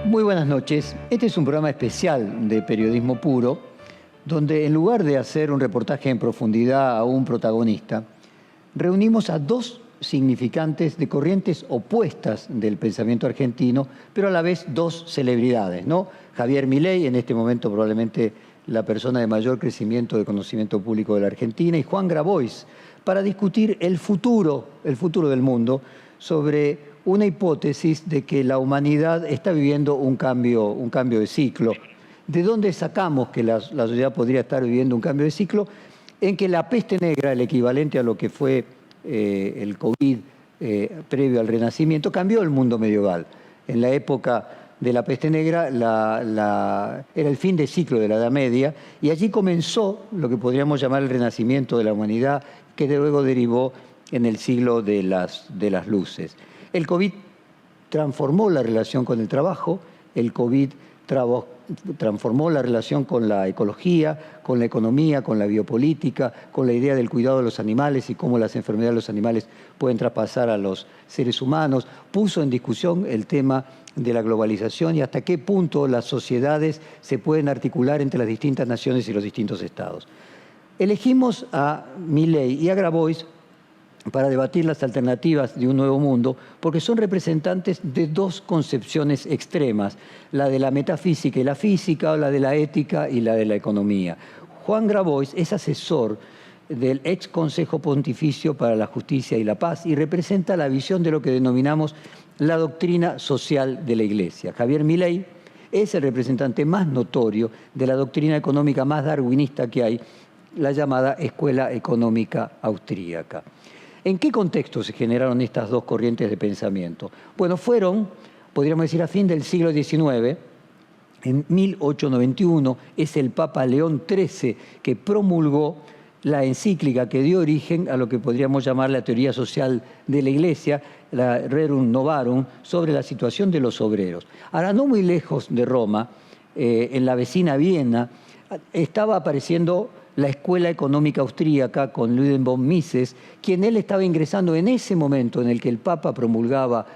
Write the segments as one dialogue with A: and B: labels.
A: Muy buenas noches. Este es un programa especial de Periodismo Puro, donde en lugar de hacer un reportaje en profundidad a un protagonista, reunimos a dos significantes de corrientes opuestas del pensamiento argentino, pero a la vez dos celebridades, ¿no? Javier Milei, en este momento probablemente la persona de mayor crecimiento de conocimiento público de la Argentina, y Juan Grabois, para discutir el futuro del mundo sobre una hipótesis de que la humanidad está viviendo un cambio de ciclo. ¿De dónde sacamos que la sociedad podría estar viviendo un cambio de ciclo? En que la peste negra, el equivalente a lo que fue el COVID previo al Renacimiento, cambió el mundo medieval. En la época de la peste negra era el fin de ciclo de la Edad Media, y allí comenzó lo que podríamos llamar el renacimiento de la humanidad, que luego derivó en el siglo de las luces. El COVID transformó la relación con el trabajo, el COVID transformó la relación con la ecología, con la economía, con la biopolítica, con la idea del cuidado de los animales y cómo las enfermedades de los animales pueden traspasar a los seres humanos, puso en discusión el tema de la globalización y hasta qué punto las sociedades se pueden articular entre las distintas naciones y los distintos estados. Elegimos a Milei y a Grabois para debatir las alternativas de un nuevo mundo, porque son representantes de dos concepciones extremas, la de la metafísica y la física, o la de la ética y la de la economía. Juan Grabois es asesor del ex Consejo Pontificio para la Justicia y la Paz y representa la visión de lo que denominamos la doctrina social de la Iglesia. Javier Milei es el representante más notorio de la doctrina económica más darwinista que hay, la llamada Escuela Económica Austríaca. ¿En qué contexto se generaron estas dos corrientes de pensamiento? Bueno, fueron, podríamos decir, a fin del siglo XIX, en 1891, es el Papa León XIII que promulgó la encíclica que dio origen a lo que podríamos llamar la teoría social de la Iglesia, la Rerum Novarum, sobre la situación de los obreros. Ahora, no muy lejos de Roma, en la vecina Viena, estaba apareciendo la Escuela Económica Austríaca con Ludwig von Mises, quien él estaba ingresando en ese momento en el que el Papa promulgaba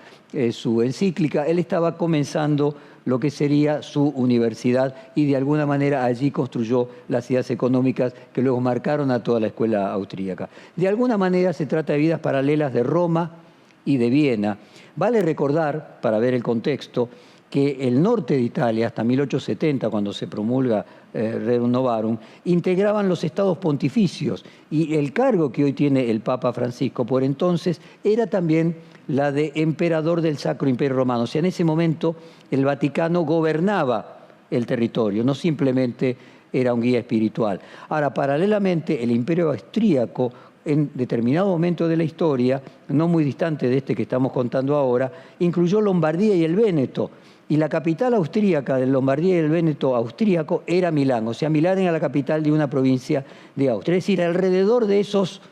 A: su encíclica. Él estaba comenzando lo que sería su universidad y de alguna manera allí construyó las ideas económicas que luego marcaron a toda la escuela austríaca. De alguna manera se trata de vidas paralelas de Roma y de Viena. Vale recordar, para ver el contexto, que el norte de Italia, hasta 1870, cuando se promulga Rerum Novarum, integraban los estados pontificios y el cargo que hoy tiene el Papa Francisco por entonces era también la de emperador del Sacro Imperio Romano. O sea, en ese momento el Vaticano gobernaba el territorio, no simplemente era un guía espiritual. Ahora, paralelamente, el Imperio Austríaco, en determinado momento de la historia, no muy distante de este que estamos contando ahora, incluyó Lombardía y el Véneto. Y la capital austríaca del Lombardía y el Véneto austríaco era Milán. O sea, Milán era la capital de una provincia de Austria. Es decir, alrededor de esos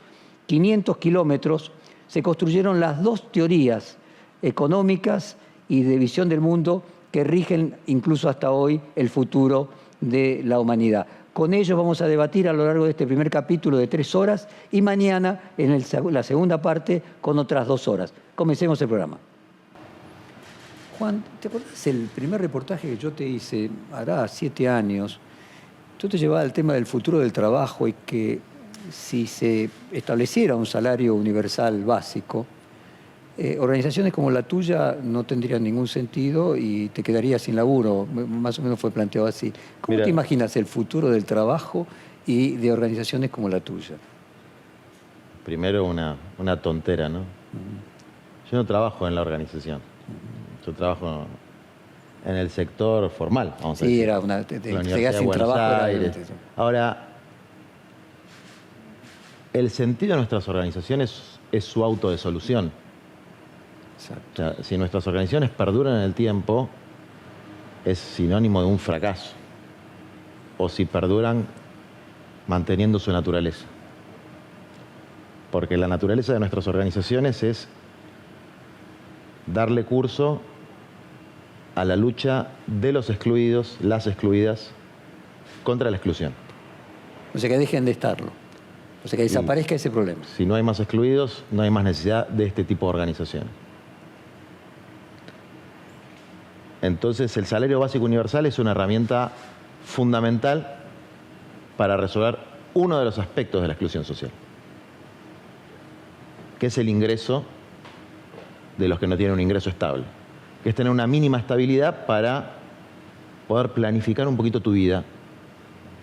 A: 500 kilómetros se construyeron las dos teorías económicas y de visión del mundo que rigen incluso hasta hoy el futuro de la humanidad. Con ellos vamos a debatir a lo largo de este primer capítulo de 3 horas y mañana en la segunda parte con otras 2 horas. Comencemos el programa. Juan, ¿te acordás el primer reportaje que yo te hice hará 7 años? Tú te llevabas al tema del futuro del trabajo y que si se estableciera un salario universal básico, organizaciones como la tuya no tendrían ningún sentido y te quedarías sin laburo. Más o menos fue planteado así. ¿Cómo te imaginas el futuro del trabajo y de organizaciones como la tuya?
B: Primero una tontera, ¿no? Yo no trabajo en la organización. Yo trabajo en el sector formal, vamos a decir.
A: Sí, era
B: la Universidad de Buenos Aires. Ahora, el sentido de nuestras organizaciones es su autodesolución. Exacto. O sea, si nuestras organizaciones perduran en el tiempo, es sinónimo de un fracaso. O si perduran manteniendo su naturaleza. Porque la naturaleza de nuestras organizaciones es darle curso a la lucha de los excluidos, las excluidas, contra la exclusión.
A: O sea, que dejen de estarlo. O sea, que desaparezca ese problema.
B: Si no hay más excluidos, no hay más necesidad de este tipo de organizaciones. Entonces, el salario básico universal es una herramienta fundamental para resolver uno de los aspectos de la exclusión social, que es el ingreso de los que no tienen un ingreso estable, que es tener una mínima estabilidad para poder planificar un poquito tu vida,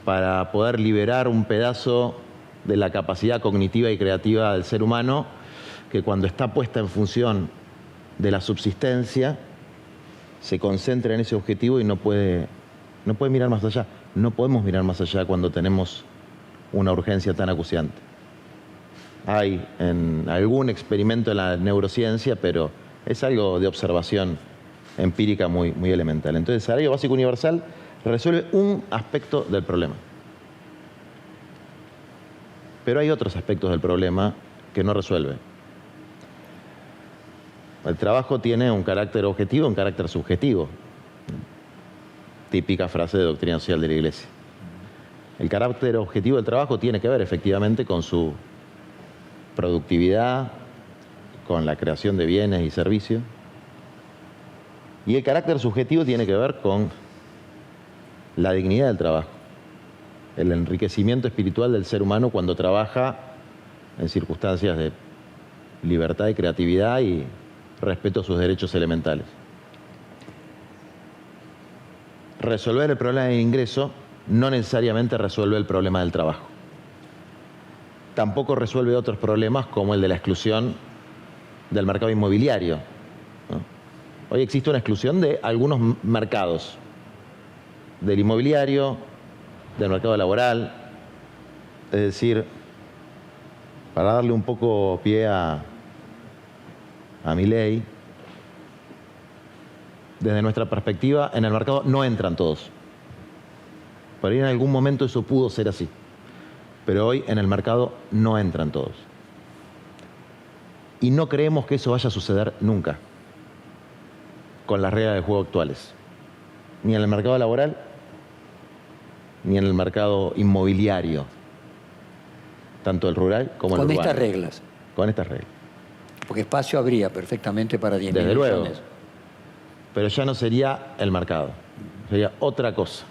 B: para poder liberar un pedazo de la capacidad cognitiva y creativa del ser humano, que cuando está puesta en función de la subsistencia, se concentra en ese objetivo y no puede mirar más allá. No podemos mirar más allá cuando tenemos una urgencia tan acuciante. Hay en algún experimento en la neurociencia, pero es algo de observación empírica muy, muy elemental. Entonces, el salario básico universal resuelve un aspecto del problema. Pero hay otros aspectos del problema que no resuelve. El trabajo tiene un carácter objetivo y un carácter subjetivo. Típica frase de doctrina social de la Iglesia. El carácter objetivo del trabajo tiene que ver efectivamente con su productividad, con la creación de bienes y servicios. Y el carácter subjetivo tiene que ver con la dignidad del trabajo, el enriquecimiento espiritual del ser humano cuando trabaja en circunstancias de libertad y creatividad y respeto a sus derechos elementales. Resolver el problema del ingreso no necesariamente resuelve el problema del trabajo. Tampoco resuelve otros problemas como el de la exclusión del mercado inmobiliario, ¿no? Hoy existe una exclusión de algunos mercados, del inmobiliario, del mercado laboral. Es decir, para darle un poco pie a Milei, desde nuestra perspectiva, en el mercado no entran todos. Por ahí en algún momento eso pudo ser así, pero hoy en el mercado no entran todos. Y no creemos que eso vaya a suceder nunca con las reglas de juego actuales, ni en el mercado laboral, ni en el mercado inmobiliario, tanto el rural como el urbano.
A: Con estas reglas.
B: Con estas reglas.
A: Porque espacio habría perfectamente para 10.000
B: Desde luego.
A: millones.
B: Pero ya no sería el mercado, sería otra cosa.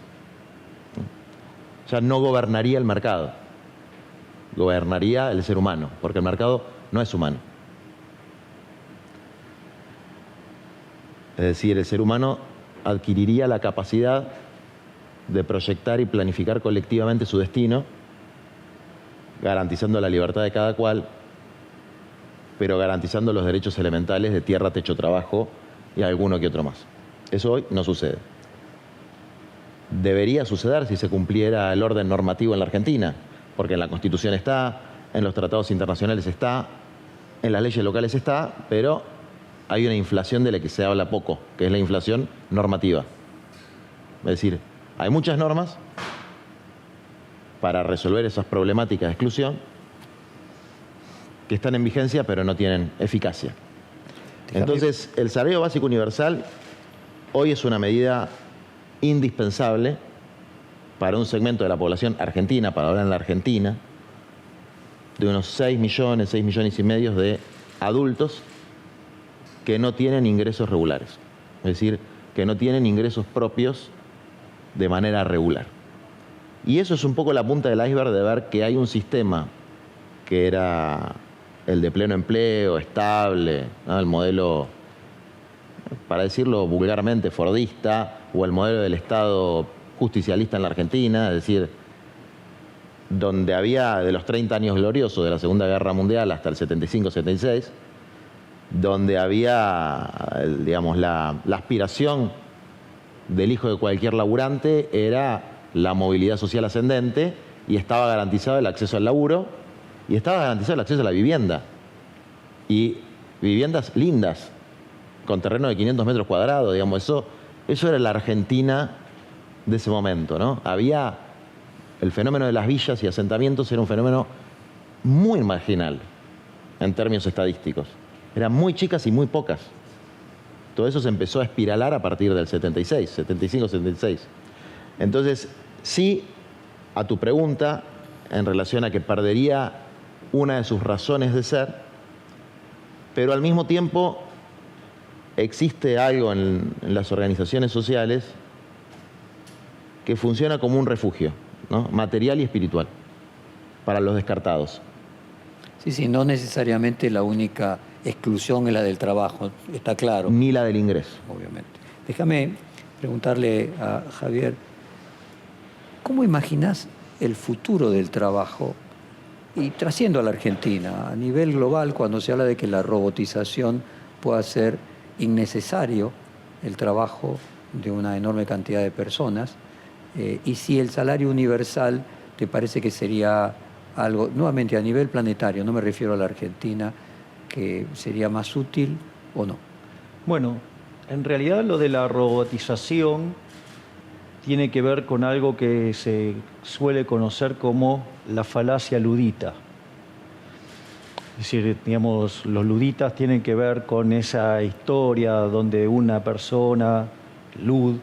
B: Ya no gobernaría el mercado, gobernaría el ser humano, porque el mercado no es humano. Es decir, el ser humano adquiriría la capacidad de proyectar y planificar colectivamente su destino, garantizando la libertad de cada cual, pero garantizando los derechos elementales de tierra, techo, trabajo y alguno que otro más. Eso hoy no sucede. Debería suceder si se cumpliera el orden normativo en la Argentina, porque en la Constitución está, en los tratados internacionales está, en las leyes locales está, pero hay una inflación de la que se habla poco, que es la inflación normativa. Es decir, hay muchas normas para resolver esas problemáticas de exclusión que están en vigencia pero no tienen eficacia. Entonces, el salario básico universal hoy es una medida indispensable para un segmento de la población argentina, para hablar en la Argentina, de unos 6 millones y medio de adultos que no tienen ingresos regulares, es decir, que no tienen ingresos propios de manera regular. Y eso es un poco la punta del iceberg de ver que hay un sistema que era el de pleno empleo, estable, ¿no? El modelo, para decirlo vulgarmente, fordista, o el modelo del Estado justicialista en la Argentina, es decir, donde había de los 30 años gloriosos de la Segunda Guerra Mundial hasta el 75-76, donde había, digamos, la aspiración del hijo de cualquier laburante era la movilidad social ascendente y estaba garantizado el acceso al laburo y estaba garantizado el acceso a la vivienda. Y viviendas lindas, con terreno de 500 metros cuadrados, digamos, eso era la Argentina de ese momento, ¿no? Había el fenómeno de las villas y asentamientos, era un fenómeno muy marginal en términos estadísticos. Eran muy chicas y muy pocas. Todo eso se empezó a espiralar a partir del 76, 75, 76. Entonces, sí, a tu pregunta, en relación a que perdería una de sus razones de ser, pero al mismo tiempo existe algo en las organizaciones sociales que funciona como un refugio, ¿no? Material y espiritual, para los descartados.
A: Sí, sí, no necesariamente la única exclusión es la del trabajo, está claro.
B: Ni la del ingreso.
A: Obviamente. Déjame preguntarle a Javier, ¿cómo imaginas el futuro del trabajo? Y trasciendo a la Argentina, a nivel global, cuando se habla de que la robotización pueda hacer innecesario el trabajo de una enorme cantidad de personas, y si el salario universal te parece que sería algo, nuevamente a nivel planetario, no me refiero a la Argentina, que sería más útil o no.
C: Bueno, en realidad lo de la robotización tiene que ver con algo que se suele conocer como la falacia ludita. Es decir, digamos, los luditas tienen que ver con esa historia donde una persona, lud,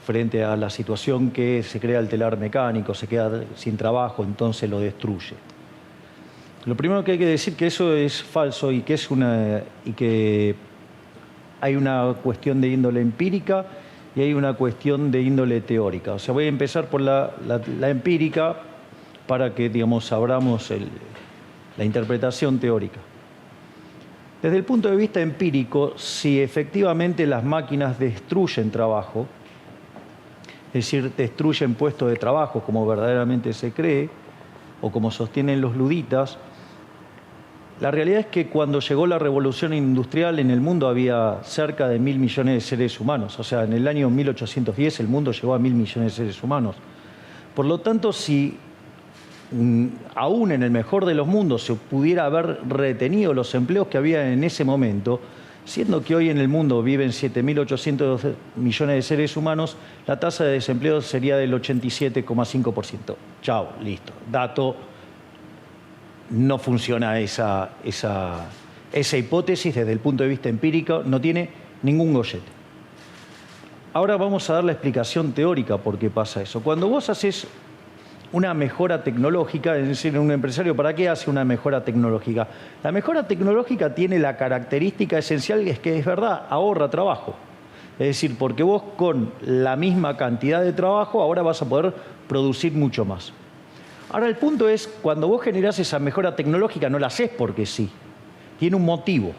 C: frente a la situación que se crea el telar mecánico, se queda sin trabajo, entonces lo destruye. Lo primero que hay que decir que eso es falso y que hay una cuestión de índole empírica y hay una cuestión de índole teórica. O sea, voy a empezar por la empírica para que, digamos, abramos la interpretación teórica. Desde el punto de vista empírico, si efectivamente las máquinas destruyen trabajo, es decir, destruyen puestos de trabajo como verdaderamente se cree, o como sostienen los luditas, la realidad es que cuando llegó la revolución industrial en el mundo había cerca de 1.000 millones de seres humanos. O sea, en el año 1810 el mundo llegó a 1.000 millones de seres humanos. Por lo tanto, si aún en el mejor de los mundos se pudiera haber retenido los empleos que había en ese momento, siendo que hoy en el mundo viven 7.800 millones de seres humanos, la tasa de desempleo sería del 87,5%. Chao, listo. Dato, no funciona esa hipótesis desde el punto de vista empírico, no tiene ningún gollete. Ahora vamos a dar la explicación teórica por qué pasa eso. Cuando vos haces una mejora tecnológica, es decir, un empresario, ¿para qué hace una mejora tecnológica? La mejora tecnológica tiene la característica esencial, es que es verdad, ahorra trabajo. Es decir, porque vos con la misma cantidad de trabajo ahora vas a poder producir mucho más. Ahora el punto es, cuando vos generás esa mejora tecnológica no la haces porque sí, tiene un motivo.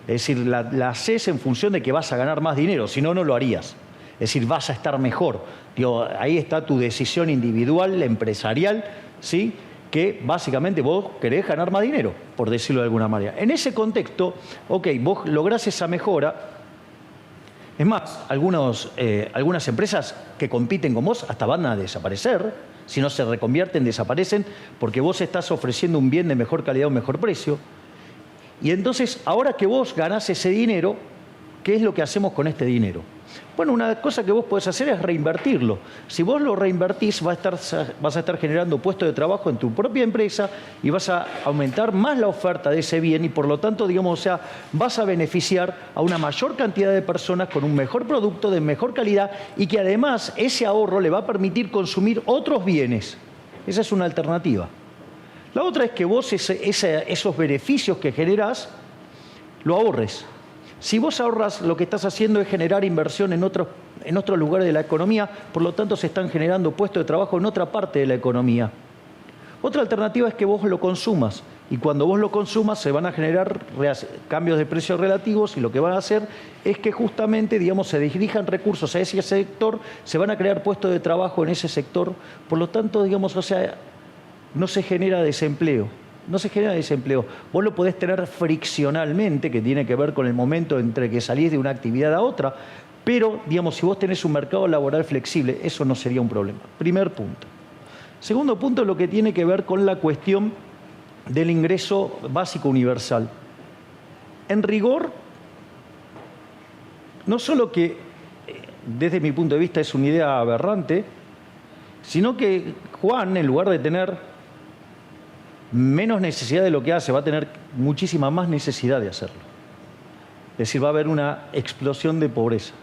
C: Es decir, la haces en función de que vas a ganar más dinero, si no, no lo harías. Es decir, vas a estar mejor. Digo, ahí está tu decisión individual, empresarial, ¿sí? Que básicamente vos querés ganar más dinero, por decirlo de alguna manera. En ese contexto, ok, vos lográs esa mejora. Es más, algunas empresas que compiten con vos hasta van a desaparecer. Si no se reconvierten, desaparecen, porque vos estás ofreciendo un bien de mejor calidad a un mejor precio. Y entonces, ahora que vos ganás ese dinero, ¿qué es lo que hacemos con este dinero? Bueno, una cosa que vos podés hacer es reinvertirlo. Si vos lo reinvertís, vas a estar generando puestos de trabajo en tu propia empresa y vas a aumentar más la oferta de ese bien y por lo tanto, digamos, o sea, vas a beneficiar a una mayor cantidad de personas con un mejor producto de mejor calidad y que además ese ahorro le va a permitir consumir otros bienes. Esa es una alternativa. La otra es que vos esos beneficios que generás lo ahorres. Si vos ahorras, lo que estás haciendo es generar inversión en otros lugares de la economía, por lo tanto se están generando puestos de trabajo en otra parte de la economía. Otra alternativa es que vos lo consumas, y cuando vos lo consumas se van a generar cambios de precios relativos y lo que van a hacer es que justamente, digamos, se dirijan recursos a ese sector, se van a crear puestos de trabajo en ese sector, por lo tanto, digamos, o sea, no se genera desempleo. No se genera desempleo. Vos lo podés tener friccionalmente, que tiene que ver con el momento entre que salís de una actividad a otra, pero, digamos, si vos tenés un mercado laboral flexible, eso no sería un problema. Primer punto. Segundo punto, lo que tiene que ver con la cuestión del ingreso básico universal. En rigor, no solo que, desde mi punto de vista, es una idea aberrante, sino que Juan, en lugar de tener menos necesidad de lo que hace, va a tener muchísima más necesidad de hacerlo. Es decir, va a haber una explosión de pobreza.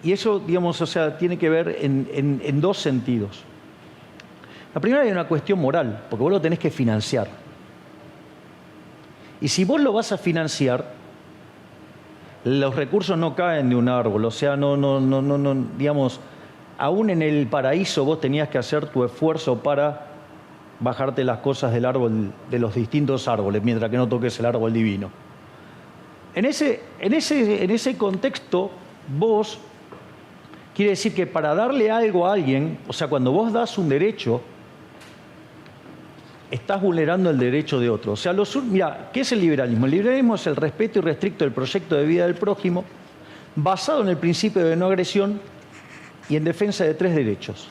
C: Y eso, digamos, o sea, tiene que ver en dos sentidos. La primera es una cuestión moral, porque vos lo tenés que financiar. Y si vos lo vas a financiar, los recursos no caen de un árbol, o sea, no, digamos, aún en el paraíso vos tenías que hacer tu esfuerzo para bajarte las cosas del árbol, de los distintos árboles, mientras que no toques el árbol divino. En ese contexto, vos, quiere decir que para darle algo a alguien, o sea, cuando vos das un derecho, estás vulnerando el derecho de otro. O sea, mira, ¿qué es el liberalismo? El liberalismo es el respeto irrestricto del proyecto de vida del prójimo, basado en el principio de no agresión y en defensa de 3 derechos.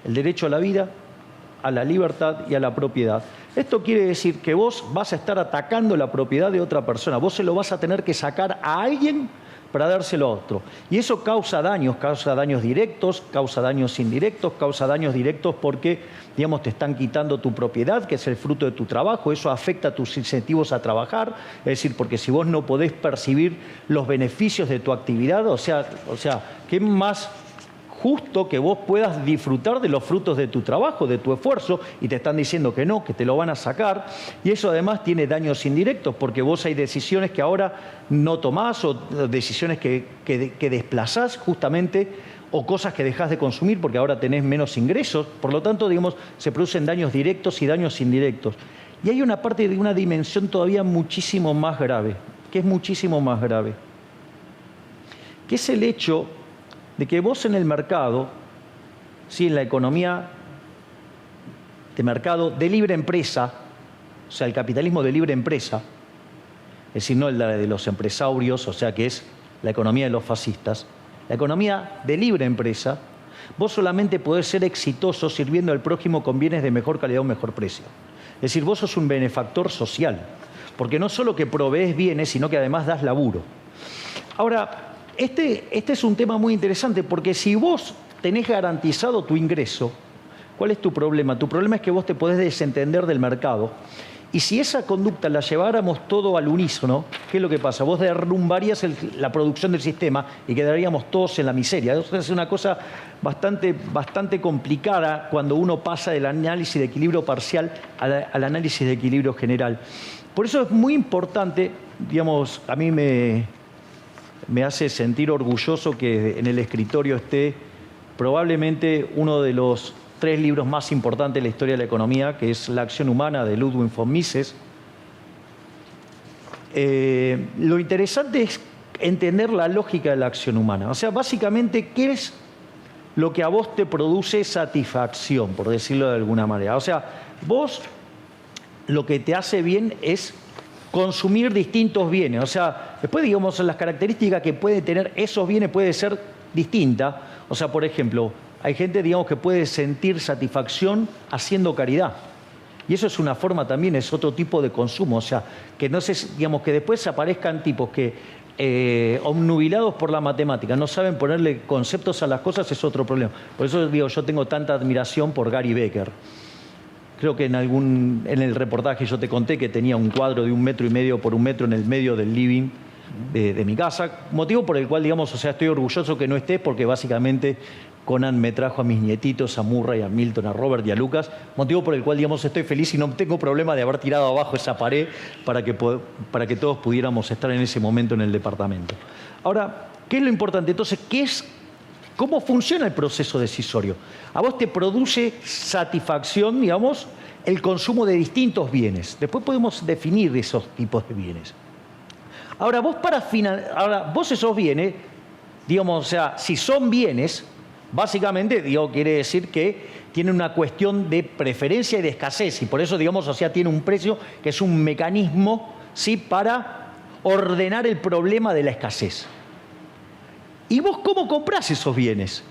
C: El derecho a la vida, a la libertad y a la propiedad. Esto quiere decir que vos vas a estar atacando la propiedad de otra persona. Vos se lo vas a tener que sacar a alguien para dárselo a otro. Y eso causa daños directos, causa daños indirectos, causa daños directos porque, digamos, te están quitando tu propiedad, que es el fruto de tu trabajo. Eso afecta tus incentivos a trabajar. Es decir, porque si vos no podés percibir los beneficios de tu actividad, o sea, ¿qué más justo que vos puedas disfrutar de los frutos de tu trabajo, de tu esfuerzo, y te están diciendo que no, que te lo van a sacar? Y eso además tiene daños indirectos, porque vos hay decisiones que ahora no tomás, o decisiones que desplazás justamente, o cosas que dejás de consumir porque ahora tenés menos ingresos. Por lo tanto, digamos, se producen daños directos y daños indirectos. Y hay una parte de una dimensión todavía muchísimo más grave, que es muchísimo más grave, que es el hecho de que vos en el mercado, sí, en la economía de mercado de libre empresa, o sea, el capitalismo de libre empresa, es decir, no el de los empresarios, o sea, que es la economía de los fascistas, la economía de libre empresa, vos solamente podés ser exitoso sirviendo al prójimo con bienes de mejor calidad o mejor precio. Es decir, vos sos un benefactor social, porque no solo que provees bienes, sino que además das laburo. Ahora, este es un tema muy interesante, porque si vos tenés garantizado tu ingreso, ¿cuál es tu problema? Tu problema es que vos te podés desentender del mercado. Y si esa conducta la lleváramos todo al unísono, ¿qué es lo que pasa? Vos derrumbarías la producción del sistema y quedaríamos todos en la miseria. Eso es una cosa bastante complicada cuando uno pasa del análisis de equilibrio parcial al análisis de equilibrio general. Por eso es muy importante, digamos, a mí me hace sentir orgulloso que en el escritorio esté probablemente uno de los 3 libros más importantes de la historia de la economía, que es La acción humana, de Ludwig von Mises. Lo interesante es entender la lógica de la acción humana. O sea, básicamente, ¿qué es lo que a vos te produce satisfacción, por decirlo de alguna manera? O sea, vos lo que te hace bien es consumir distintos bienes. O sea, después, digamos, las características que puede tener esos bienes puede ser distinta. O sea, por ejemplo, hay gente, digamos, que puede sentir satisfacción haciendo caridad. Y eso es una forma también, es otro tipo de consumo. O sea, que no sé, digamos, que después aparezcan tipos que, obnubilados por la matemática, no saben ponerle conceptos a las cosas, es otro problema. Por eso digo, yo tengo tanta admiración por Gary Becker. Creo que en el reportaje yo te conté que tenía un cuadro de 1,5 metros por 1 metro en el medio del living de mi casa, motivo por el cual, digamos, o sea, estoy orgulloso que no esté, porque básicamente Conan me trajo a mis nietitos, a Murray, a Milton, a Robert y a Lucas, motivo por el cual, digamos, estoy feliz y no tengo problema de haber tirado abajo esa pared para que todos pudiéramos estar en ese momento en el departamento. Ahora, ¿qué es lo importante? Entonces, ¿cómo funciona el proceso decisorio? A vos te produce satisfacción, digamos, el consumo de distintos bienes. Después podemos definir esos tipos de bienes. Ahora, vos esos bienes, digamos, o sea, si son bienes, básicamente, quiere decir que tiene una cuestión de preferencia y de escasez, y por eso, digamos, o sea, tiene un precio que es un mecanismo, ¿sí?, para ordenar el problema de la escasez. ¿Y vos cómo comprás esos bienes?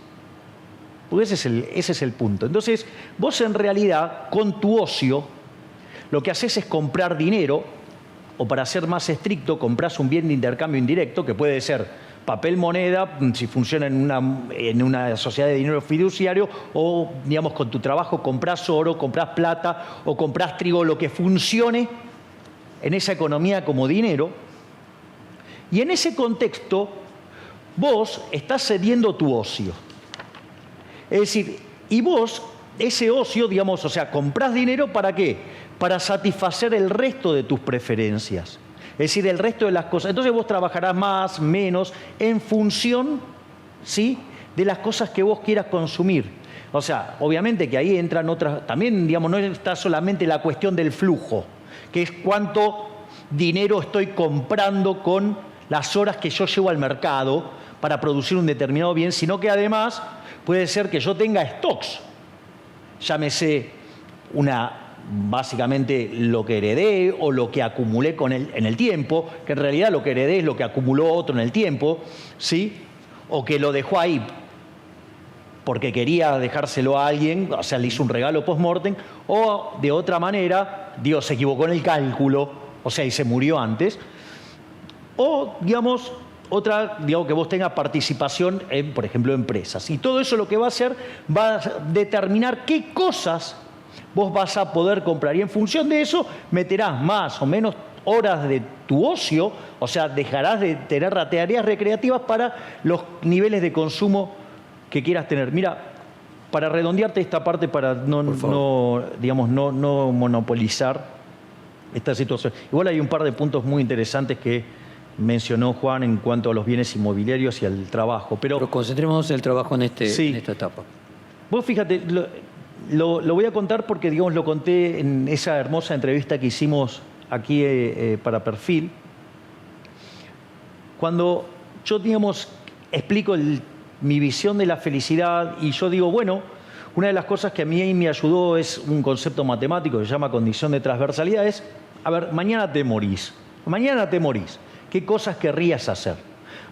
C: Porque ese es el punto. Entonces, vos en realidad, con tu ocio, lo que haces es comprar dinero, o para ser más estricto, comprás un bien de intercambio indirecto, que puede ser papel moneda, si funciona en una sociedad de dinero fiduciario, o, digamos, con tu trabajo comprás oro, comprás plata, o comprás trigo, lo que funcione en esa economía como dinero. Y en ese contexto, vos estás cediendo tu ocio. Es decir, y vos, ese ocio, digamos, o sea, comprás dinero ¿para qué? Para satisfacer el resto de tus preferencias. Es decir, el resto de las cosas. Entonces vos trabajarás más, menos, en función, ¿sí?, de las cosas que vos quieras consumir. O sea, obviamente que ahí entran otras, también, digamos, no está solamente la cuestión del flujo, que es cuánto dinero estoy comprando con las horas que yo llevo al mercado para producir un determinado bien, sino que además puede ser que yo tenga stocks, llámese básicamente lo que heredé o lo que acumulé en el tiempo, que en realidad lo que heredé es lo que acumuló otro en el tiempo, ¿sí?, o que lo dejó ahí porque quería dejárselo a alguien, o sea, le hizo un regalo post-mortem, o de otra manera, Dios se equivocó en el cálculo, o sea, y se murió antes, o, digamos, otra, digamos, que vos tengas participación en, por ejemplo, empresas. Y todo eso lo que va a hacer, va a determinar qué cosas vos vas a poder comprar. Y en función de eso, meterás más o menos horas de tu ocio, o sea, dejarás de tener tareas recreativas para los niveles de consumo que quieras tener. Mira, para redondearte esta parte, para no monopolizar esta situación. Igual hay un par de puntos muy interesantes que mencionó Juan en cuanto a los bienes inmobiliarios y al trabajo. Pero
A: concentrémonos en el trabajo en
C: sí,
A: esta etapa.
C: Vos fíjate, lo voy a contar porque, digamos, lo conté en esa hermosa entrevista que hicimos aquí para Perfil. Cuando yo, digamos, explico mi visión de la felicidad y yo digo, bueno, una de las cosas que a mí me ayudó es un concepto matemático que se llama condición de transversalidad, es, a ver, mañana te morís. ¿Qué cosas querrías hacer?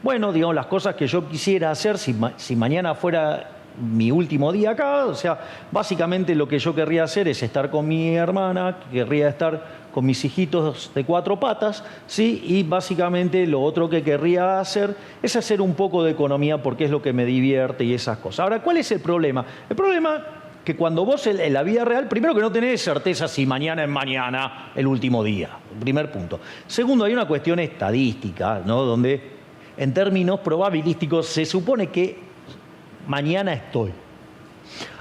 C: Bueno, digamos, las cosas que yo quisiera hacer si mañana fuera mi último día acá, o sea, básicamente lo que yo querría hacer es estar con mi hermana, querría estar con mis hijitos de 4 patas, ¿sí? Y básicamente lo otro que querría hacer es hacer un poco de economía porque es lo que me divierte y esas cosas. Ahora, ¿cuál es el problema? El problema que cuando vos en la vida real, primero que no tenés certeza si mañana es mañana el último día, primer punto. Segundo, hay una cuestión estadística, ¿no?, donde en términos probabilísticos se supone que mañana estoy.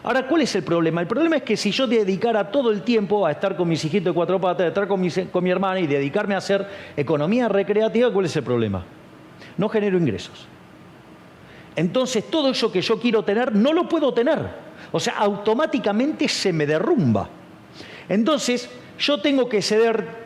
C: Ahora, ¿cuál es el problema? El problema es que si yo dedicara todo el tiempo a estar con mis hijitos de 4 patas, a estar con mi hermana y dedicarme a hacer economía recreativa, ¿cuál es el problema? No genero ingresos. Entonces, todo eso que yo quiero tener, no lo puedo tener. O sea, automáticamente se me derrumba. Entonces, yo tengo que ceder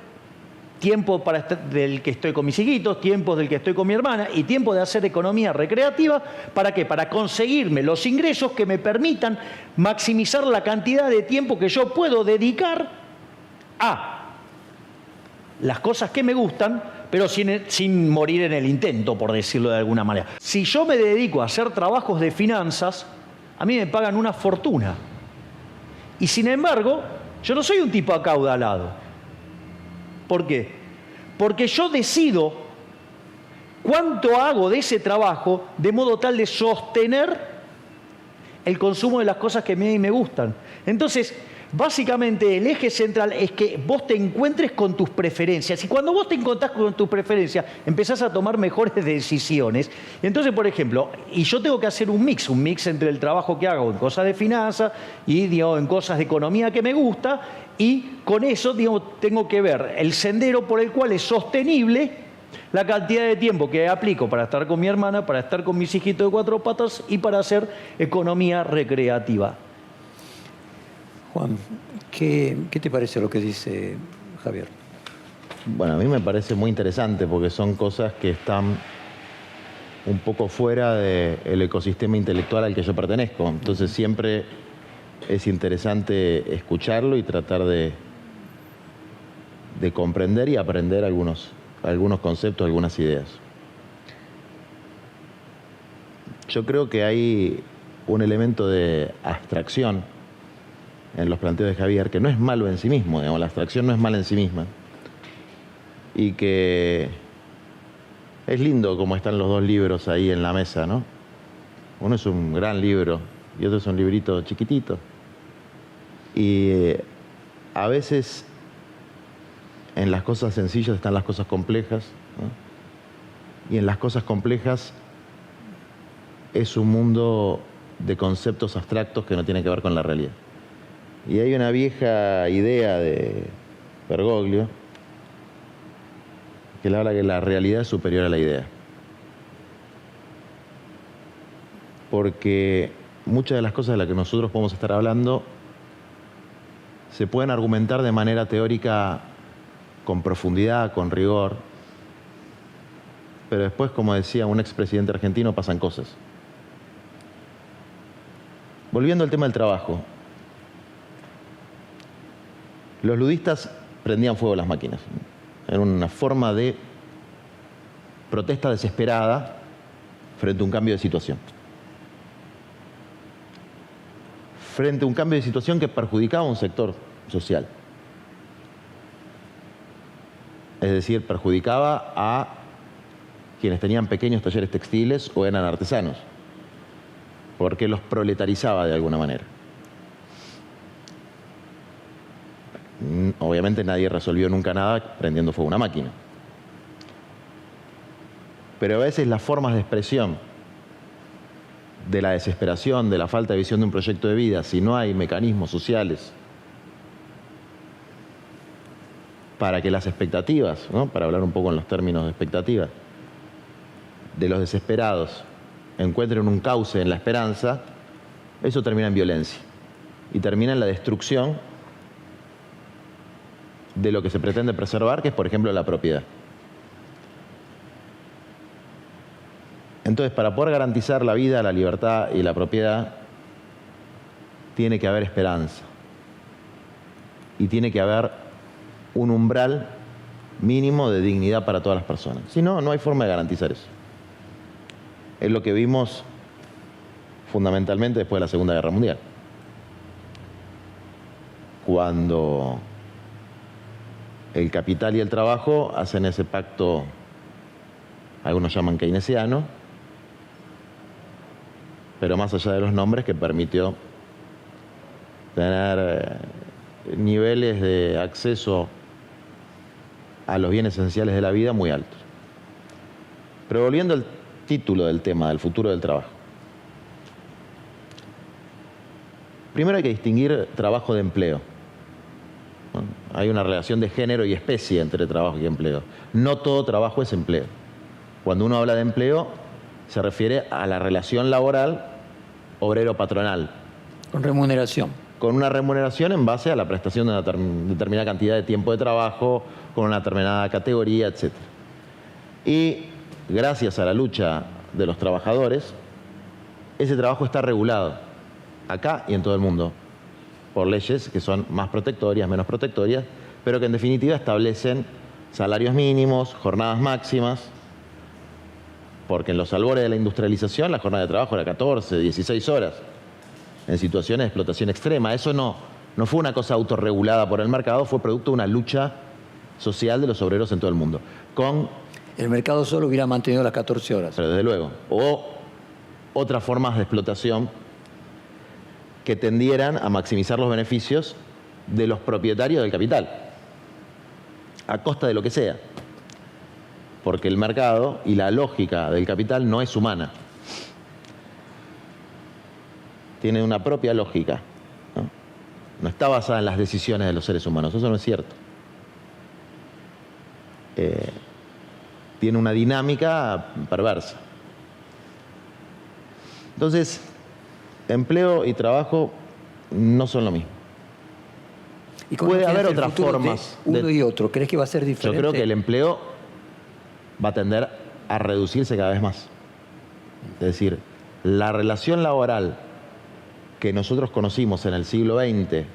C: tiempo del que estoy con mis hijitos, tiempo del que estoy con mi hermana y tiempo de hacer economía recreativa. ¿Para qué? Para conseguirme los ingresos que me permitan maximizar la cantidad de tiempo que yo puedo dedicar a las cosas que me gustan, pero sin morir en el intento, por decirlo de alguna manera. Si yo me dedico a hacer trabajos de finanzas, a mí me pagan una fortuna. Y sin embargo, yo no soy un tipo acaudalado. ¿Por qué? Porque yo decido cuánto hago de ese trabajo de modo tal de sostener el consumo de las cosas que a mí me gustan. Entonces, básicamente el eje central es que vos te encuentres con tus preferencias. Y cuando vos te encontrás con tus preferencias, empezás a tomar mejores decisiones. Entonces, por ejemplo, y yo tengo que hacer un mix entre el trabajo que hago en cosas de finanzas y, digamos, en cosas de economía que me gusta, y con eso, digamos, tengo que ver el sendero por el cual es sostenible la cantidad de tiempo que aplico para estar con mi hermana, para estar con mis hijitos de 4 patas y para hacer economía recreativa.
A: Juan, ¿qué te parece lo que dice Javier?
B: Bueno, a mí me parece muy interesante porque son cosas que están un poco fuera del ecosistema intelectual al que yo pertenezco. Entonces siempre es interesante escucharlo y tratar de comprender y aprender algunos conceptos, algunas ideas. Yo creo que hay un elemento de abstracción en los planteos de Javier, que no es malo en sí mismo, digamos, la abstracción no es mala en sí misma, y que es lindo como están los 2 libros ahí en la mesa, ¿no? Uno es un gran libro y otro es un librito chiquitito. Y a veces en las cosas sencillas están las cosas complejas, ¿no? Y en las cosas complejas es un mundo de conceptos abstractos que no tienen que ver con la realidad. Y hay una vieja idea de Bergoglio que él habla que la realidad es superior a la idea. Porque muchas de las cosas de las que nosotros podemos estar hablando se pueden argumentar de manera teórica con profundidad, con rigor, pero después, como decía un expresidente argentino, pasan cosas. Volviendo al tema del trabajo, los ludistas prendían fuego a las máquinas. Era una forma de protesta desesperada frente a un cambio de situación. Frente a un cambio de situación que perjudicaba a un sector social. Es decir, perjudicaba a quienes tenían pequeños talleres textiles o eran artesanos, porque los proletarizaba de alguna manera. Obviamente nadie resolvió nunca nada prendiendo fuego a una máquina. Pero a veces las formas de expresión de la desesperación, de la falta de visión de un proyecto de vida, si no hay mecanismos sociales para que las expectativas, ¿no?, para hablar un poco en los términos de expectativas, de los desesperados encuentren un cauce en la esperanza, eso termina en violencia y termina en la destrucción de lo que se pretende preservar, que es, por ejemplo, la propiedad. Entonces, para poder garantizar la vida, la libertad y la propiedad, tiene que haber esperanza. Y tiene que haber un umbral mínimo de dignidad para todas las personas. Si no, no hay forma de garantizar eso. Es lo que vimos fundamentalmente después de la Segunda Guerra Mundial. Cuando el capital y el trabajo hacen ese pacto, algunos llaman keynesiano, pero más allá de los nombres, que permitió tener niveles de acceso a los bienes esenciales de la vida muy altos. Pero volviendo al título del tema, del futuro del trabajo. Primero hay que distinguir trabajo de empleo. Bueno, hay una relación de género y especie entre trabajo y empleo. No todo trabajo es empleo. Cuando uno habla de empleo, se refiere a la relación laboral obrero-patronal.
A: Con remuneración.
B: Con una remuneración en base a la prestación de una determinada cantidad de tiempo de trabajo, con una determinada categoría, etc. Y gracias a la lucha de los trabajadores, ese trabajo está regulado, acá y en todo el mundo, por leyes que son más protectorias, menos protectorias, pero que en definitiva establecen salarios mínimos, jornadas máximas, porque en los albores de la industrialización la jornada de trabajo era 14, 16 horas, en situaciones de explotación extrema. Eso no fue una cosa autorregulada por el mercado, fue producto de una lucha social de los obreros en todo el mundo.
A: El mercado solo hubiera mantenido las 14 horas.
B: Pero desde luego. O otras formas de explotación que tendieran a maximizar los beneficios de los propietarios del capital, a costa de lo que sea. Porque el mercado y la lógica del capital no es humana. Tiene una propia lógica, ¿no? No está basada en las decisiones de los seres humanos. Eso no es cierto. Tiene una dinámica perversa. Entonces, empleo y trabajo no son lo mismo.
A: ¿Y
B: puede haber otras formas
A: de uno y otro? ¿Crees que va a ser diferente?
B: Yo creo que el empleo va a tender a reducirse cada vez más. Es decir, la relación laboral que nosotros conocimos en el siglo XX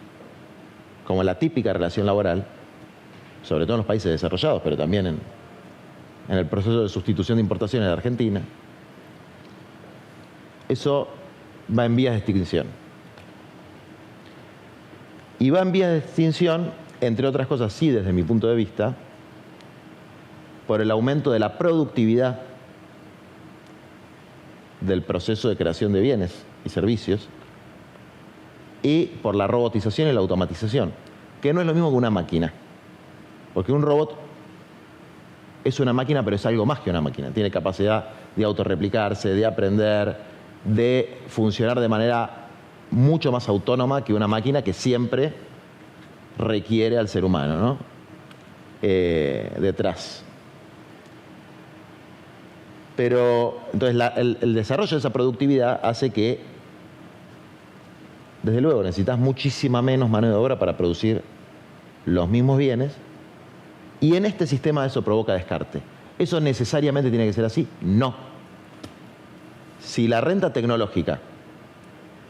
B: como la típica relación laboral, sobre todo en los países desarrollados, pero también en el proceso de sustitución de importaciones de Argentina, eso va en vías de extinción. Y va en vías de extinción, entre otras cosas, sí, desde mi punto de vista, por el aumento de la productividad del proceso de creación de bienes y servicios y por la robotización y la automatización, que no es lo mismo que una máquina. Porque un robot es una máquina, pero es algo más que una máquina. Tiene capacidad de autorreplicarse, de aprender, de funcionar de manera mucho más autónoma que una máquina que siempre requiere al ser humano, ¿no?, detrás. Pero entonces el desarrollo de esa productividad hace que, desde luego, necesitas muchísima menos mano de obra para producir los mismos bienes, y en este sistema eso provoca descarte. ¿Eso necesariamente tiene que ser así? No. Si la renta tecnológica,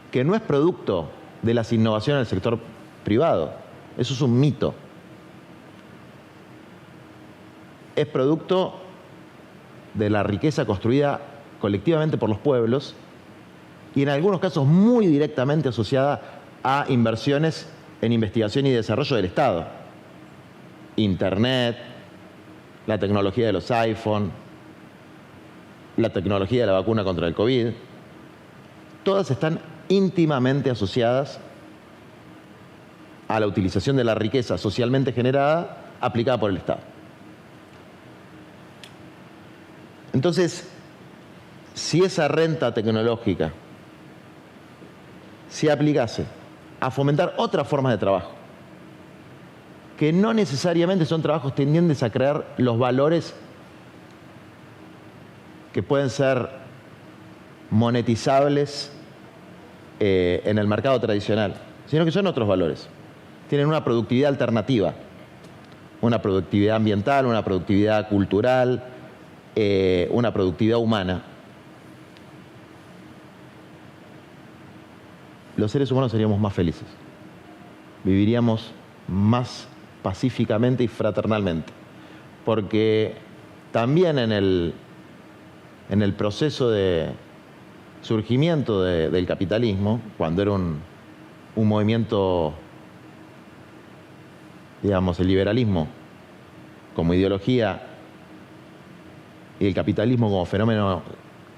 B: que no es producto de las innovaciones del sector privado, eso es un mito, es producto de la riqueza construida colectivamente por los pueblos y en algunos casos muy directamente asociada a inversiones en investigación y desarrollo del Estado. Internet, la tecnología de los iPhone, la tecnología de la vacuna contra el COVID, todas están íntimamente asociadas a la utilización de la riqueza socialmente generada aplicada por el Estado. Entonces, si esa renta tecnológica se aplicase a fomentar otras formas de trabajo, que no necesariamente son trabajos tendientes a crear los valores que pueden ser monetizables en el mercado tradicional, sino que son otros valores. Tienen una productividad alternativa, una productividad ambiental, una productividad cultural, una productividad humana. Los seres humanos seríamos más felices, viviríamos más pacíficamente y fraternalmente, porque también en el proceso de surgimiento del capitalismo, cuando era un movimiento, digamos, el liberalismo como ideología y el capitalismo como fenómeno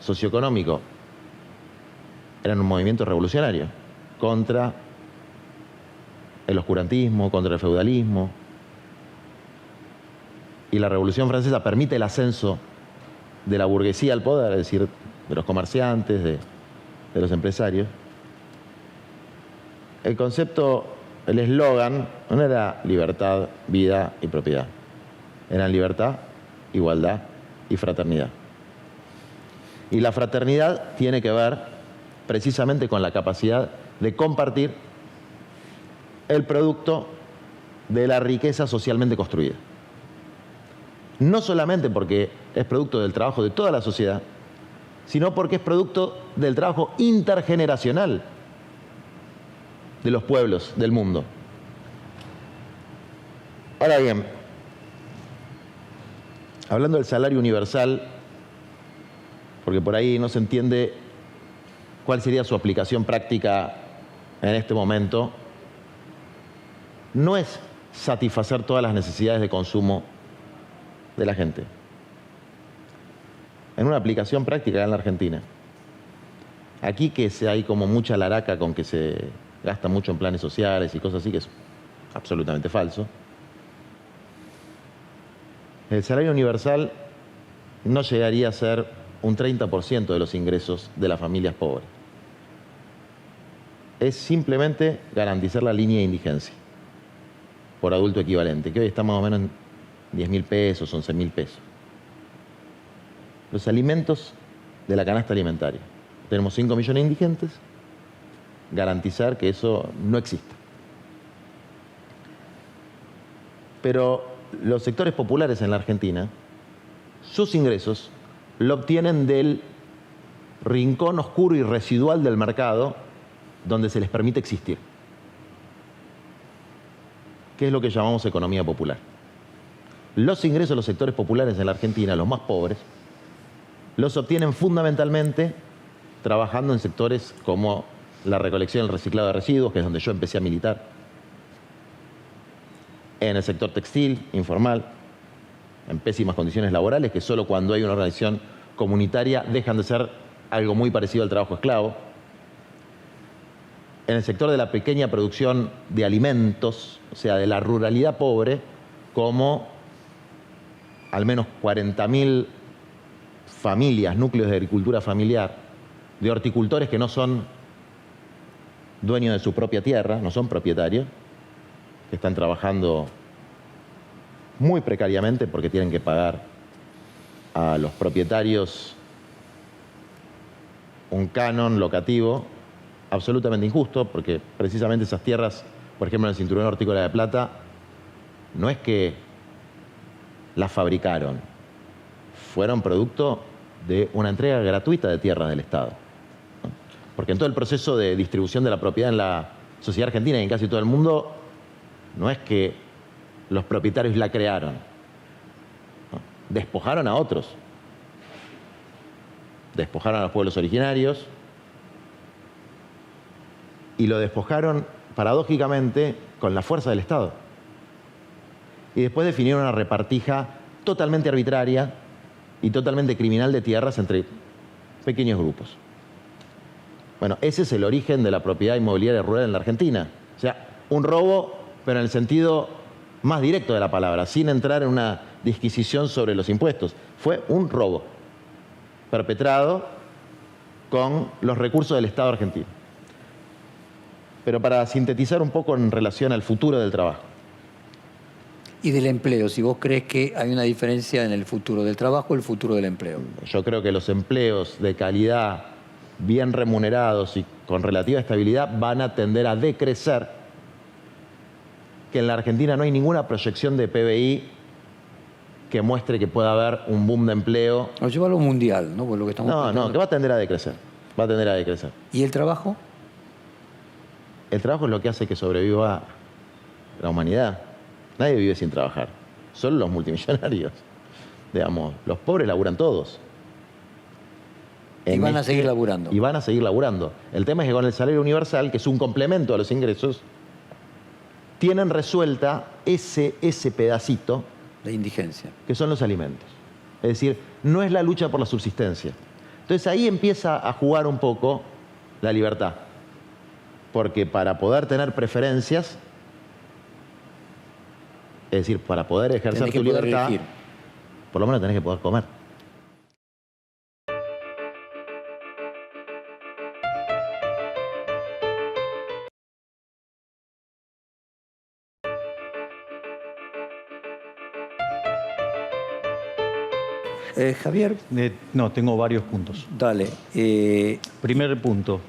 B: socioeconómico, eran un movimiento revolucionario contra el oscurantismo, contra el feudalismo. Y la Revolución Francesa permite el ascenso de la burguesía al poder, es decir, de los comerciantes, de los empresarios. El concepto, el eslogan, no era libertad, vida y propiedad. Eran libertad, igualdad y fraternidad. Y la fraternidad tiene que ver precisamente con la capacidad de compartir el producto de la riqueza socialmente construida. No solamente porque es producto del trabajo de toda la sociedad, sino porque es producto del trabajo intergeneracional de los pueblos del mundo. Ahora bien, hablando del salario universal, porque por ahí no se entiende cuál sería su aplicación práctica en este momento, no es satisfacer todas las necesidades de consumo de la gente. En una aplicación práctica en la Argentina. Aquí que hay como mucha laraca con que se gasta mucho en planes sociales y cosas así, que es absolutamente falso. El salario universal no llegaría a ser un 30% de los ingresos de las familias pobres. Es simplemente garantizar la línea de indigencia por adulto equivalente, que hoy está más o menos en 10.000 pesos, 11.000 pesos. Los alimentos de la canasta alimentaria. Tenemos 5 millones de indigentes, garantizar que eso no exista. Pero los sectores populares en la Argentina, sus ingresos lo obtienen del rincón oscuro y residual del mercado donde se les permite existir, que es lo que llamamos economía popular. Los ingresos de los sectores populares en la Argentina, los más pobres, los obtienen fundamentalmente trabajando en sectores como la recolección y el reciclado de residuos, que es donde yo empecé a militar, en el sector textil, informal, en pésimas condiciones laborales, que solo cuando hay una organización comunitaria dejan de ser algo muy parecido al trabajo esclavo, en el sector de la pequeña producción de alimentos, o sea, de la ruralidad pobre, como al menos 40.000 familias, núcleos de agricultura familiar, de horticultores que no son dueños de su propia tierra, no son propietarios, que están trabajando muy precariamente porque tienen que pagar a los propietarios un canon locativo absolutamente injusto, porque precisamente esas tierras, por ejemplo, en el Cinturón Hortícola de Plata, no es que las fabricaron, fueron producto de una entrega gratuita de tierras del Estado. Porque en todo el proceso de distribución de la propiedad en la sociedad argentina y en casi todo el mundo, no es que los propietarios la crearon, despojaron a otros, despojaron a los pueblos originarios y lo despojaron paradójicamente con la fuerza del Estado. Y después definieron una repartija totalmente arbitraria y totalmente criminal de tierras entre pequeños grupos. Bueno, ese es el origen de la propiedad inmobiliaria rural en la Argentina. O sea, un robo, pero en el sentido más directo de la palabra, sin entrar en una disquisición sobre los impuestos. Fue un robo perpetrado con los recursos del Estado argentino. Pero para sintetizar un poco en relación al futuro del trabajo.
A: Y del empleo, si vos crees que hay una diferencia en el futuro del trabajo y el futuro del empleo.
B: Yo creo que los empleos de calidad, bien remunerados y con relativa estabilidad van a tender a decrecer, que en la Argentina no hay ninguna proyección de PBI que muestre que pueda haber un boom de empleo.
A: O llevarlo mundial, ¿no? Por lo que estamos
B: No, que va a tender a decrecer. Va a tender a decrecer.
A: ¿Y el trabajo?
B: El trabajo es lo que hace que sobreviva la humanidad. Nadie vive sin trabajar. Solo los multimillonarios. Digamos, los pobres laburan todos.
A: Y van a seguir laburando.
B: Y van a seguir laburando. El tema es que con el salario universal, que es un complemento a los ingresos, tienen resuelta ese pedacito
A: de indigencia,
B: que son los alimentos. Es decir, no es la lucha por la subsistencia. Entonces ahí empieza a jugar un poco la libertad. Porque para poder tener preferencias, es decir, para poder ejercer tu libertad, por lo menos tenés que poder comer.
A: Javier.
C: No, tengo varios puntos.
A: Dale.
C: Primer punto.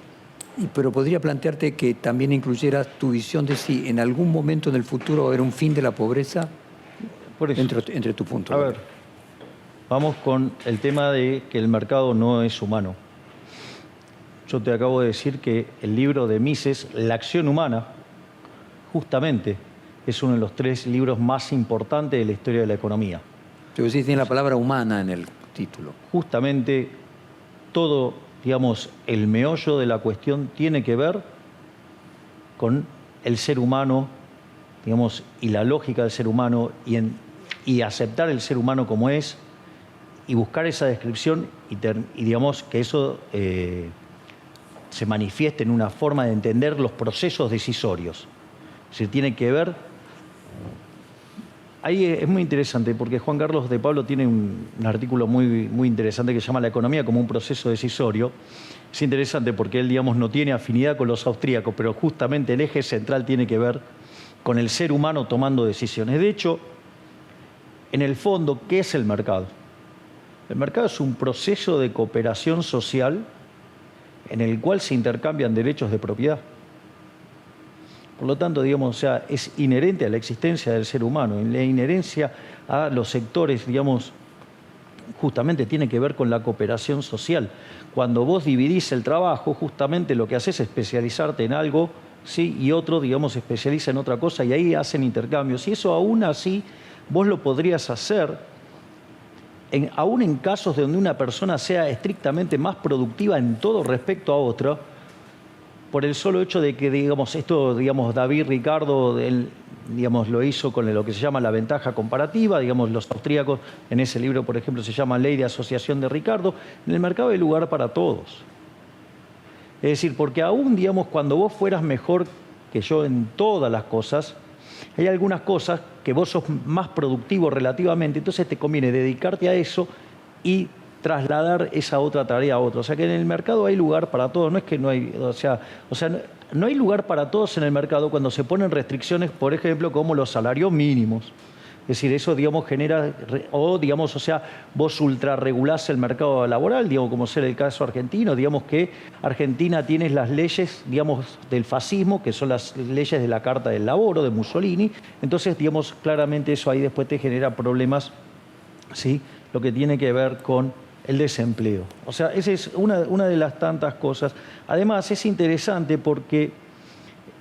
A: Pero podría plantearte que también incluyeras tu visión de si en algún momento en el futuro va a haber un fin de la pobreza.
C: Por eso.
A: Entre tus puntos.
C: A ver, vamos con el tema de que el mercado no es humano. Yo te acabo de decir que el libro de Mises, La acción humana, justamente es uno de los 3 libros más importantes de la historia de la economía.
A: Pero sí tiene la palabra humana en el título.
C: Justamente todo, digamos, el meollo de la cuestión tiene que ver con el ser humano, digamos, y la lógica del ser humano y aceptar el ser humano como es y buscar esa descripción y digamos, que eso se manifieste en una forma de entender los procesos decisorios. Es decir, tiene que ver. Ahí es muy interesante porque Juan Carlos de Pablo tiene un artículo muy, muy interesante que se llama La economía como un proceso decisorio. Es interesante porque él, digamos, no tiene afinidad con los austríacos, pero justamente el eje central tiene que ver con el ser humano tomando decisiones. De hecho, en el fondo, ¿qué es el mercado? El mercado es un proceso de cooperación social en el cual se intercambian derechos de propiedad. Por lo tanto, digamos, o sea, es inherente a la existencia del ser humano, la inherencia a los sectores, digamos, justamente tiene que ver con la cooperación social. Cuando vos dividís el trabajo, justamente lo que haces es especializarte en algo, ¿sí? Y otro, digamos, se especializa en otra cosa y ahí hacen intercambios. Y eso aún así vos lo podrías hacer, aún en casos donde una persona sea estrictamente más productiva en todo respecto a otra, por el solo hecho de que, digamos, esto, digamos, David Ricardo, él, digamos, lo hizo con lo que se llama la ventaja comparativa, digamos, los austríacos, en ese libro, por ejemplo, se llama Ley de Asociación de Ricardo, en el mercado hay lugar para todos. Es decir, porque aún, digamos, cuando vos fueras mejor que yo en todas las cosas, hay algunas cosas que vos sos más productivo relativamente, entonces te conviene dedicarte a eso y trasladar esa otra tarea a otra. O sea que en el mercado hay lugar para todos, no es que no hay, o sea, no hay lugar para todos en el mercado cuando se ponen restricciones, por ejemplo, como los salarios mínimos. Es decir, eso, digamos, genera, o, digamos, o sea, vos ultrarregulás el mercado laboral, digamos, como ser el caso argentino, digamos que Argentina tiene las leyes, digamos, del fascismo, que son las leyes de la Carta del Laboro, de Mussolini. Entonces, digamos, claramente eso ahí después te genera problemas, ¿sí? Lo que tiene que ver con el desempleo. O sea, esa es una de las tantas cosas. Además, es interesante porque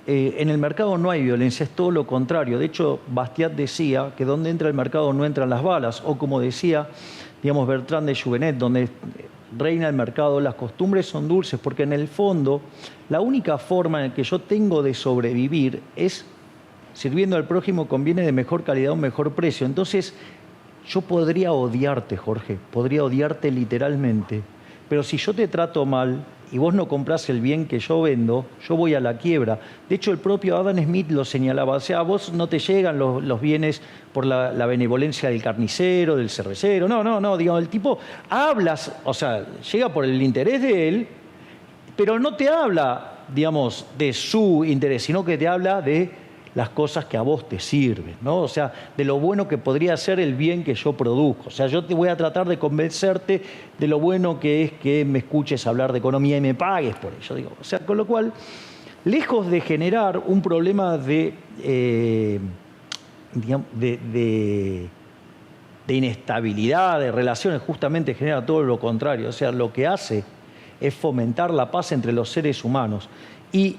C: en el mercado no hay violencia, es todo lo contrario. De hecho, Bastiat decía que donde entra el mercado no entran las balas, o como decía, digamos, Bertrand de Juvenet, donde reina el mercado, las costumbres son dulces, porque en el fondo la única forma en que yo tengo de sobrevivir es sirviendo al prójimo con bienes de mejor calidad a un mejor precio. Entonces, yo podría odiarte, Jorge, podría odiarte literalmente, pero si yo te trato mal y vos no comprás el bien que yo vendo, yo voy a la quiebra. De hecho, el propio Adam Smith lo señalaba. O sea, a vos no te llegan los bienes por la benevolencia del carnicero, del cervecero. No, digamos, el tipo hablas, o sea, llega por el interés de él, pero no te habla, digamos, de su interés, sino que te habla de las cosas que a vos te sirven, ¿no? O sea, de lo bueno que podría ser el bien que yo produzco. O sea, yo te voy a tratar de convencerte de lo bueno que es que me escuches hablar de economía y me pagues por ello. Digo, o sea, con lo cual, lejos de generar un problema de inestabilidad, de relaciones, justamente genera todo lo contrario. O sea, lo que hace es fomentar la paz entre los seres humanos. Y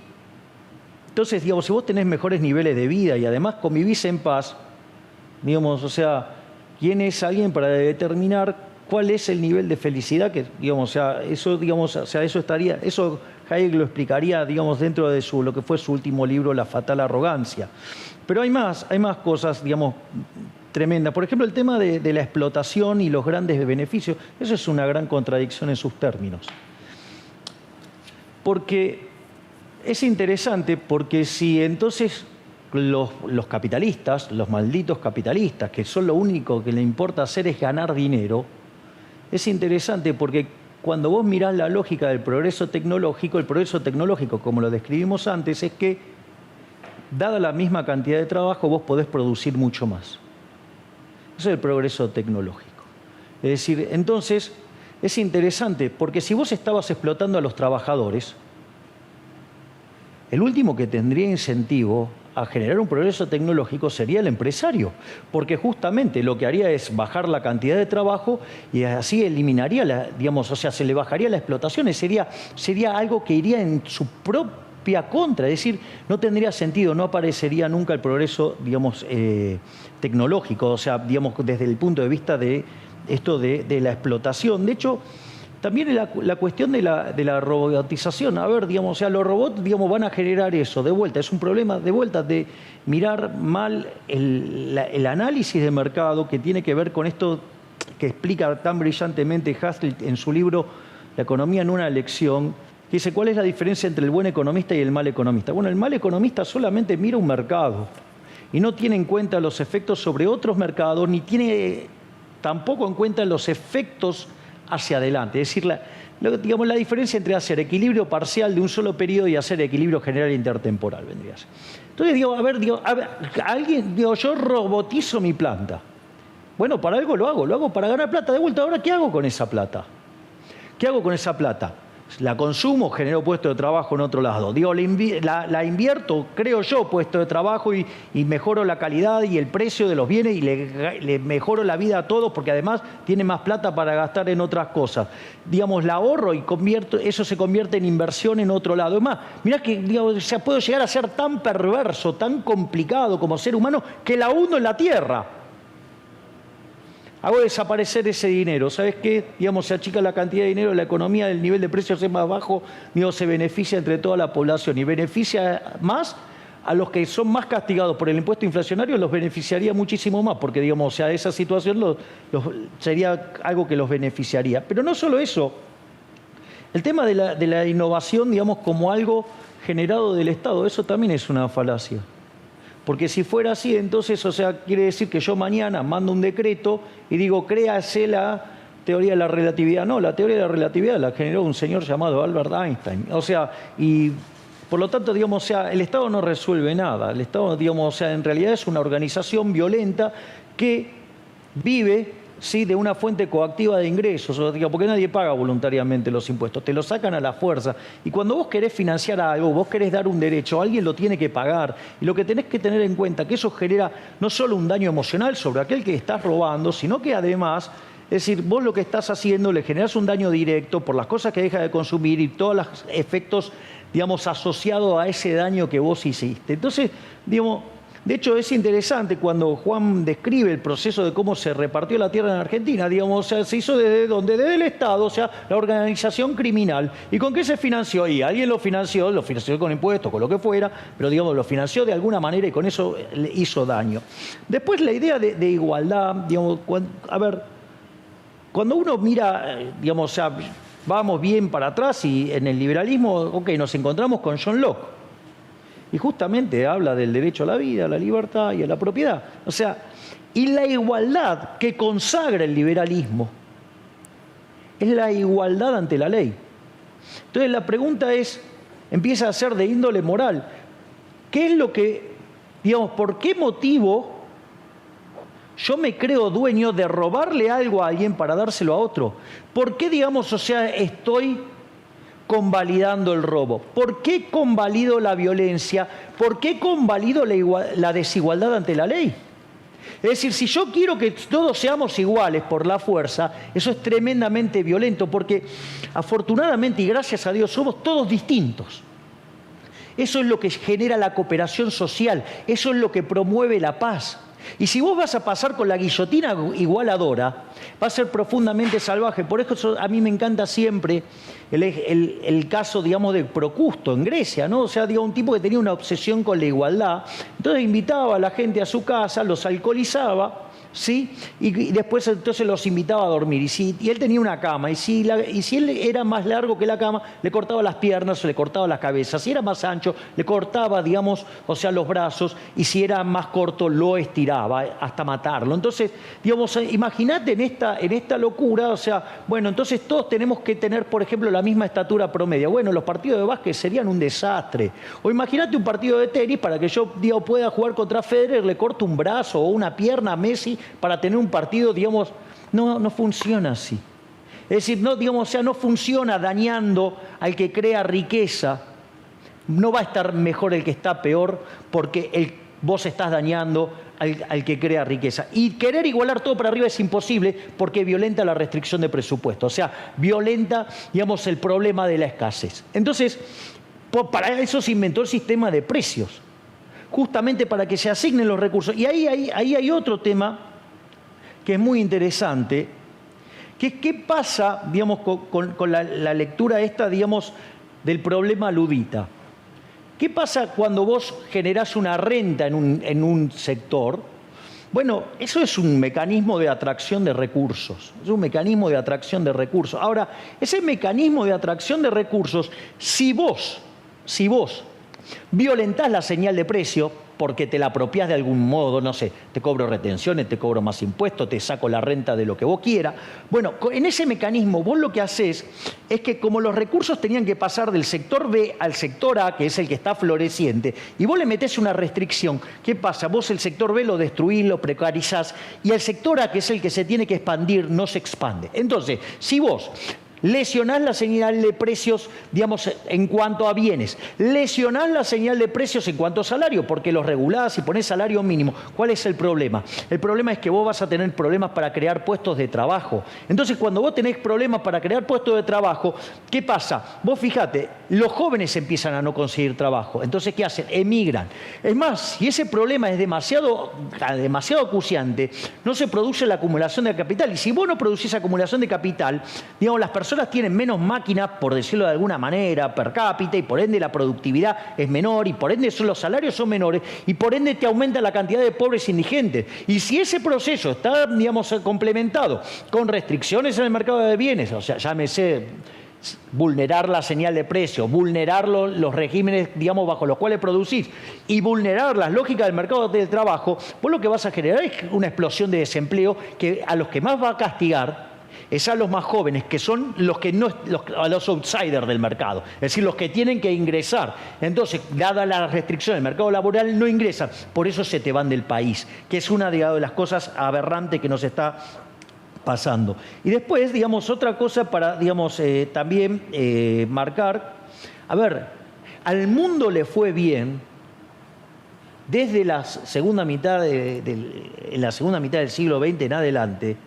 C: entonces, digamos, si vos tenés mejores niveles de vida y además convivís en paz, digamos, o sea, ¿quién es alguien para determinar cuál es el nivel de felicidad que, digamos, o sea, eso, digamos, o sea, eso estaría, eso Hayek lo explicaría, digamos, dentro de lo que fue su último libro, La fatal arrogancia. Pero hay más cosas, digamos, tremendas. Por ejemplo, el tema de la explotación y los grandes beneficios, eso es una gran contradicción en sus términos. Porque es interesante porque si entonces los capitalistas, los malditos capitalistas, que son lo único que le importa hacer es ganar dinero, es interesante porque cuando vos mirás la lógica del progreso tecnológico, el progreso tecnológico, como lo describimos antes, es que, dada la misma cantidad de trabajo, vos podés producir mucho más. Eso es el progreso tecnológico. Es decir, entonces, es interesante porque si vos estabas explotando a los trabajadores, el último que tendría incentivo a generar un progreso tecnológico sería el empresario, porque justamente lo que haría es bajar la cantidad de trabajo y así eliminaría, digamos, o sea, se le bajaría la explotación, sería algo que iría en su propia contra, es decir, no tendría sentido, no aparecería nunca el progreso, digamos, tecnológico, o sea, digamos, desde el punto de vista de esto de la explotación. De hecho, también la cuestión de la robotización. A ver, digamos, o sea, los robots, digamos, van a generar eso, de vuelta. Es un problema, de vuelta, de mirar mal el análisis de mercado que tiene que ver con esto que explica tan brillantemente Hazlitt en su libro La economía en una lección, que dice, ¿cuál es la diferencia entre el buen economista y el mal economista? Bueno, el mal economista solamente mira un mercado y no tiene en cuenta los efectos sobre otros mercados, ni tiene tampoco en cuenta los efectos hacia adelante. Es decir, digamos, la diferencia entre hacer equilibrio parcial de un solo periodo y hacer equilibrio general intertemporal vendría a ser. Entonces, yo robotizo mi planta. Bueno, para algo lo hago para ganar plata. De vuelta, ahora, ¿qué hago con esa plata? ¿Qué hago con esa plata? La consumo, genero puesto de trabajo en otro lado. La invierto, creo yo, puesto de trabajo y mejoro la calidad y el precio de los bienes y le mejoro la vida a todos porque además tiene más plata para gastar en otras cosas. Digamos, la ahorro y eso se convierte en inversión en otro lado. Es más, mirá que, digamos, puedo llegar a ser tan perverso, tan complicado como ser humano que la hundo en la tierra. Hago desaparecer ese dinero. ¿Sabes qué? Digamos, se achica la cantidad de dinero, la economía, el nivel de precios es más bajo, digamos, se beneficia entre toda la población y beneficia más a los que son más castigados por el impuesto inflacionario, los beneficiaría muchísimo más, porque, digamos, o sea, esa situación sería algo que los beneficiaría. Pero no solo eso, el tema de la innovación, digamos, como algo generado del Estado, eso también es una falacia. Porque si fuera así, entonces, o sea, quiere decir que yo mañana mando un decreto y digo, créase la teoría de la relatividad. No, la teoría de la relatividad la generó un señor llamado Albert Einstein. O sea, y por lo tanto, digamos, o sea, el Estado no resuelve nada. El Estado, digamos, o sea, en realidad es una organización violenta que vive, ¿sí?, de una fuente coactiva de ingresos, porque nadie paga voluntariamente los impuestos, te lo sacan a la fuerza. Y cuando vos querés financiar algo, vos querés dar un derecho, alguien lo tiene que pagar. Y lo que tenés que tener en cuenta es que eso genera no solo un daño emocional sobre aquel que estás robando, sino que además, es decir, vos lo que estás haciendo le generás un daño directo por las cosas que deja de consumir y todos los efectos, digamos, asociados a ese daño que vos hiciste. Entonces, digamos, de hecho, es interesante cuando Juan describe el proceso de cómo se repartió la tierra en Argentina, digamos, o sea, se hizo desde el Estado, o sea, la organización criminal. ¿Y con qué se financió? Y alguien lo financió con impuestos, con lo que fuera, pero digamos, lo financió de alguna manera y con eso le hizo daño. Después la idea de igualdad, digamos, cuando uno mira, digamos, o sea, vamos bien para atrás y en el liberalismo, ok, nos encontramos con John Locke. Y justamente habla del derecho a la vida, a la libertad y a la propiedad. O sea, y la igualdad que consagra el liberalismo es la igualdad ante la ley. Entonces la pregunta empieza a ser de índole moral. ¿Qué es lo que, digamos, por qué motivo yo me creo dueño de robarle algo a alguien para dárselo a otro? ¿Por qué, digamos, o sea, estoy convalidando el robo? ¿Por qué convalido la violencia? ¿Por qué convalido la desigualdad ante la ley? Es decir, si yo quiero que todos seamos iguales por la fuerza, eso es tremendamente violento, porque afortunadamente y gracias a Dios somos todos distintos. Eso es lo que genera la cooperación social, eso es lo que promueve la paz. Y si vos vas a pasar con la guillotina igualadora, va a ser profundamente salvaje. Por eso a mí me encanta siempre el caso, digamos, de Procusto en Grecia, ¿no? O sea, digamos, un tipo que tenía una obsesión con la igualdad. Entonces invitaba a la gente a su casa, los alcoholizaba, ¿sí? Y después entonces los invitaba a dormir. Y él tenía una cama, y si él era más largo que la cama, le cortaba las piernas o le cortaba la cabeza. Si era más ancho, le cortaba, digamos, o sea, los brazos, y si era más corto, lo estiraba hasta matarlo. Entonces, digamos, imagínate en esta locura, o sea, bueno, entonces todos tenemos que tener, por ejemplo, la misma estatura promedio. Bueno, los partidos de básquet serían un desastre. O imagínate un partido de tenis para que yo, digamos, pueda jugar contra Federer, le corto un brazo o una pierna a Messi para tener un partido, digamos, no funciona así. Es decir, no, digamos, o sea, no funciona dañando al que crea riqueza. No va a estar mejor el que está peor porque vos estás dañando al que crea riqueza. Y querer igualar todo para arriba es imposible porque violenta la restricción de presupuesto. O sea, violenta, digamos, el problema de la escasez. Entonces, para eso se inventó el sistema de precios, justamente para que se asignen los recursos. Y ahí hay otro tema que es muy interesante, que es qué pasa, digamos, con la lectura esta, digamos, del problema ludita. ¿Qué pasa cuando vos generás una renta en un sector? Bueno, eso es un mecanismo de atracción de recursos. Es un mecanismo de atracción de recursos. Ahora, ese mecanismo de atracción de recursos, si vos violentás la señal de precio, porque te la apropiás de algún modo, no sé, te cobro retenciones, te cobro más impuestos, te saco la renta de lo que vos quieras. Bueno, en ese mecanismo vos lo que hacés es que como los recursos tenían que pasar del sector B al sector A, que es el que está floreciente, y vos le metés una restricción, ¿qué pasa? Vos el sector B lo destruís, lo precarizás, y el sector A, que es el que se tiene que expandir, no se expande. Entonces, si vos lesionás la señal de precios, digamos, en cuanto a bienes. Lesionás la señal de precios en cuanto a salario, porque los regulás y ponés salario mínimo. ¿Cuál es el problema? El problema es que vos vas a tener problemas para crear puestos de trabajo. Entonces, cuando vos tenés problemas para crear puestos de trabajo, ¿qué pasa? Vos fíjate, los jóvenes empiezan a no conseguir trabajo. Entonces, ¿qué hacen? Emigran. Es más, si ese problema es demasiado acuciante, no se produce la acumulación de capital. Y si vos no producís acumulación de capital, digamos, las personas tienen menos máquinas, por decirlo de alguna manera, per cápita, y por ende la productividad es menor, y por ende los salarios son menores, y por ende te aumenta la cantidad de pobres indigentes. Y si ese proceso está, digamos, complementado con restricciones en el mercado de bienes, o sea, llámese vulnerar la señal de precio, vulnerar los regímenes, digamos, bajo los cuales producís, y vulnerar las lógicas del mercado del trabajo, vos lo que vas a generar es una explosión de desempleo que a los que más va a castigar es a los más jóvenes, que son los que no, a los outsiders del mercado, es decir, los que tienen que ingresar. Entonces, dada la restricción del mercado laboral, no ingresan, por eso se te van del país, que es una de las cosas aberrantes que nos está pasando. Y después, digamos, otra cosa para, digamos, también marcar, a ver, al mundo le fue bien desde la segunda mitad en la segunda mitad del siglo XX en adelante,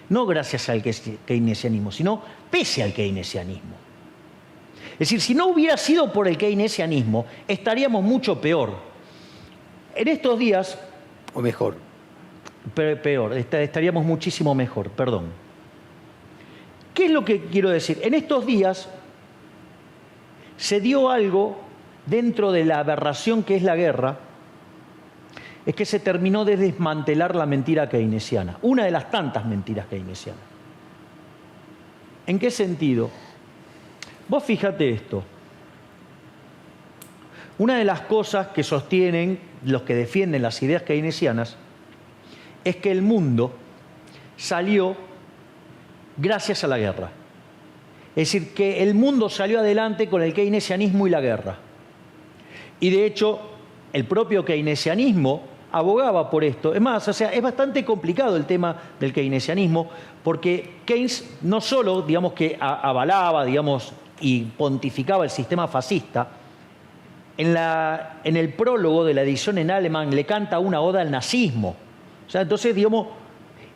C: no gracias al keynesianismo, sino pese al keynesianismo. Es decir, si no hubiera sido por el keynesianismo, estaríamos mucho peor. En estos días...
A: O mejor.
C: Peor, estaríamos muchísimo mejor, perdón. ¿Qué es lo que quiero decir? En estos días se dio algo dentro de la aberración que es la guerra, es que se terminó de desmantelar la mentira keynesiana, una de las tantas mentiras keynesianas. ¿En qué sentido? Vos fíjate esto. Una de las cosas que sostienen los que defienden las ideas keynesianas es que el mundo salió gracias a la guerra. Es decir, que el mundo salió adelante con el keynesianismo y la guerra. Y de hecho, el propio keynesianismo abogaba por esto. Es más, o sea, es bastante complicado el tema del keynesianismo, porque Keynes no solo, digamos, que avalaba, digamos, y pontificaba el sistema fascista, en el prólogo de la edición en alemán le canta una oda al nazismo. O sea, entonces, digamos,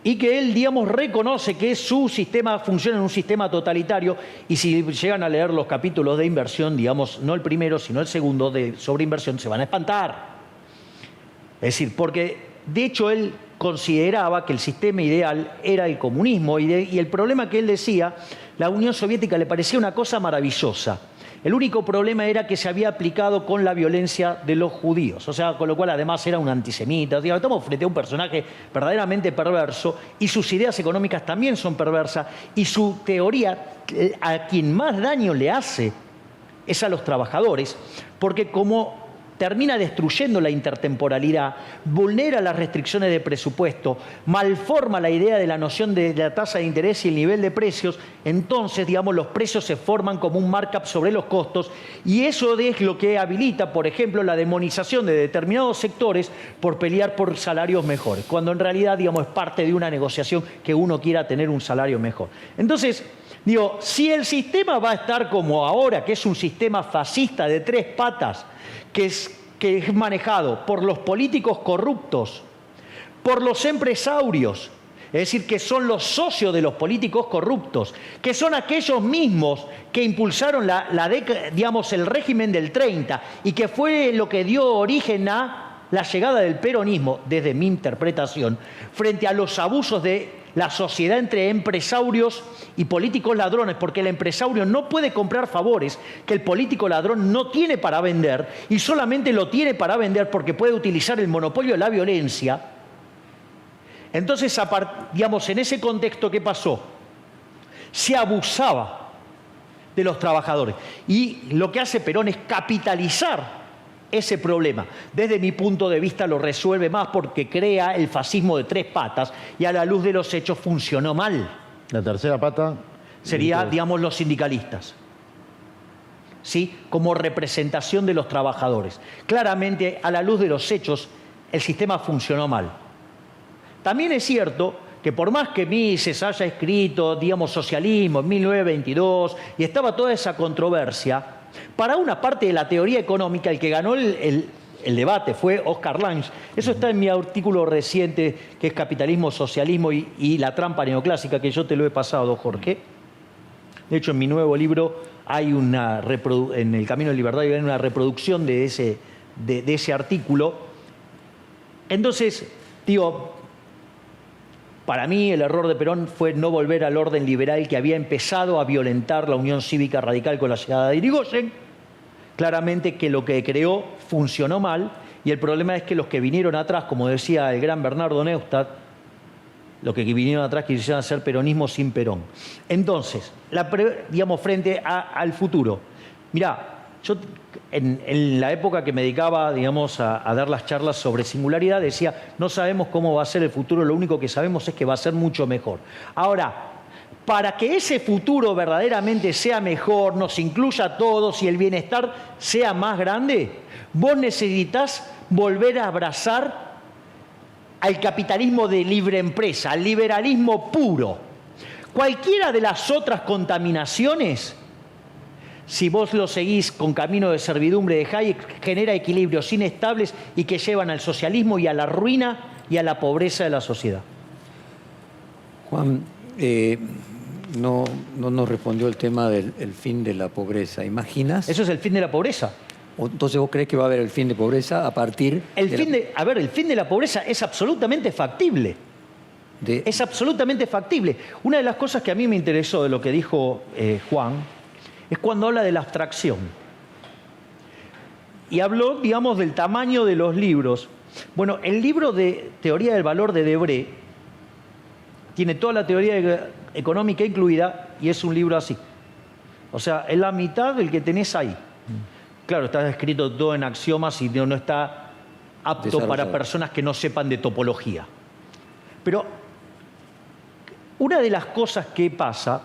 C: y que él, digamos, reconoce que su sistema funciona en un sistema totalitario, y si llegan a leer los capítulos de inversión, digamos, no el primero, sino el segundo sobre inversión, se van a espantar. Es decir, porque de hecho él consideraba que el sistema ideal era el comunismo, y el problema que él decía, la Unión Soviética le parecía una cosa maravillosa. El único problema era que se había aplicado con la violencia de los judíos, o sea, con lo cual además era un antisemita. Digamos, estamos frente a un personaje verdaderamente perverso, y sus ideas económicas también son perversas, y su teoría, a quien más daño le hace es a los trabajadores, porque como termina destruyendo la intertemporalidad, vulnera las restricciones de presupuesto, malforma la idea de la noción de la tasa de interés y el nivel de precios, entonces, digamos, los precios se forman como un markup sobre los costos, y eso es lo que habilita, por ejemplo, la demonización de determinados sectores por pelear por salarios mejores, cuando en realidad, digamos, es parte de una negociación que uno quiera tener un salario mejor. Entonces, digo, si el sistema va a estar como ahora, que es un sistema fascista de tres patas, que es manejado por los políticos corruptos, por los empresarios, es decir, que son los socios de los políticos corruptos, que son aquellos mismos que impulsaron digamos, el régimen del 30, y que fue lo que dio origen a la llegada del peronismo, desde mi interpretación, frente a los abusos de la sociedad entre empresarios y políticos ladrones, porque el empresario no puede comprar favores que el político ladrón no tiene para vender, y solamente lo tiene para vender porque puede utilizar el monopolio de la violencia. Entonces, digamos, en ese contexto, ¿qué pasó? Se abusaba de los trabajadores, y lo que hace Perón es capitalizar ese problema. Desde mi punto de vista lo resuelve más, porque crea el fascismo de tres patas, y a la luz de los hechos funcionó mal.
B: La tercera pata
C: sería, digamos, los sindicalistas, ¿sí? Como representación de los trabajadores. Claramente, a la luz de los hechos, el sistema funcionó mal. También es cierto que por más que Mises haya escrito, digamos, Socialismo en 1922, y estaba toda esa controversia, para una parte de la teoría económica, el que ganó el debate fue Oscar Lange. Eso está en mi artículo reciente, que es Capitalismo, Socialismo y la trampa neoclásica, que yo te lo he pasado, Jorge. De hecho, en mi nuevo libro hay en El Camino de Libertad hay una reproducción de ese artículo. Entonces, digo, para mí el error de Perón fue no volver al orden liberal que había empezado a violentar la Unión Cívica Radical con la llegada de Irigoyen. Claramente que lo que creó funcionó mal, y el problema es que los que vinieron atrás, como decía el gran Bernardo Neustadt, los que vinieron atrás quisieron hacer peronismo sin Perón. Entonces, digamos, frente al futuro. Mirá, yo en la época que me dedicaba, digamos, a dar las charlas sobre singularidad, decía, no sabemos cómo va a ser el futuro, lo único que sabemos es que va a ser mucho mejor. Ahora, para que ese futuro verdaderamente sea mejor, nos incluya a todos y el bienestar sea más grande, vos necesitas volver a abrazar al capitalismo de libre empresa, al liberalismo puro. Cualquiera de las otras contaminaciones, si vos lo seguís con camino de servidumbre de Hayek, genera equilibrios inestables y que llevan al socialismo y a la ruina y a la pobreza de la sociedad.
A: Juan, no nos respondió el tema del fin de la pobreza. ¿Imaginas?
C: Eso es el fin de la pobreza.
A: Entonces, ¿vos crees que va a haber el fin de pobreza a partir
C: el fin de la pobreza es absolutamente factible. Es absolutamente factible. Una de las cosas que a mí me interesó de lo que dijo Juan es cuando habla de la abstracción. Y habló, digamos, del tamaño de los libros. Bueno, el libro de Teoría del Valor de Debré tiene toda la teoría económica incluida y es un libro así. O sea, es la mitad del que tenés ahí. Claro, está escrito todo en axiomas y no está apto para personas que no sepan de topología. Pero una de las cosas que pasa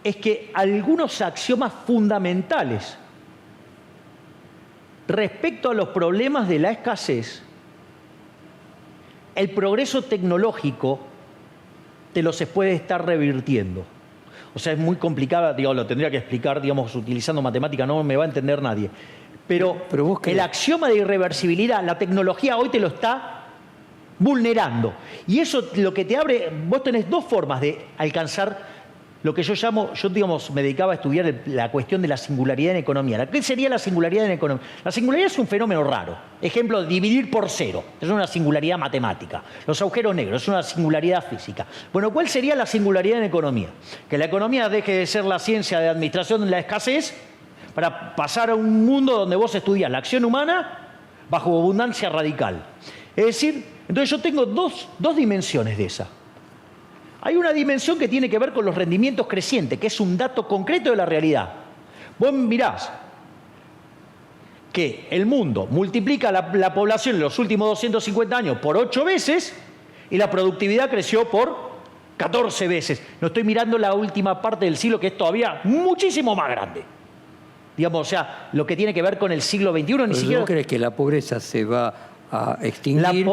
C: es que algunos axiomas fundamentales respecto a los problemas de la escasez, el progreso tecnológico te los puede estar revirtiendo. O sea, es muy complicada, digamos, lo tendría que explicar, digamos, utilizando matemática, no me va a entender nadie. Pero el axioma de irreversibilidad, la tecnología hoy te lo está vulnerando. Y eso lo que te abre, vos tenés dos formas de alcanzar lo que yo llamo, digamos, me dedicaba a estudiar la cuestión de la singularidad en economía. ¿Qué sería la singularidad en economía? La singularidad es un fenómeno raro. Ejemplo, dividir por cero. Es una singularidad matemática. Los agujeros negros es una singularidad física. Bueno, ¿cuál sería la singularidad en economía? Que la economía deje de ser la ciencia de administración de la escasez para pasar a un mundo donde vos estudias la acción humana bajo abundancia radical. Es decir, entonces yo tengo dos dimensiones de esa. Hay una dimensión que tiene que ver con los rendimientos crecientes, que es un dato concreto de la realidad. Vos mirás que el mundo multiplica la población en los últimos 250 años por 8 veces y la productividad creció por 14 veces. No estoy mirando la última parte del siglo, que es todavía muchísimo más grande. Digamos, o sea, lo que tiene que ver con el siglo XXI, ni siquiera...
A: ¿No crees que la pobreza se va a extinguir?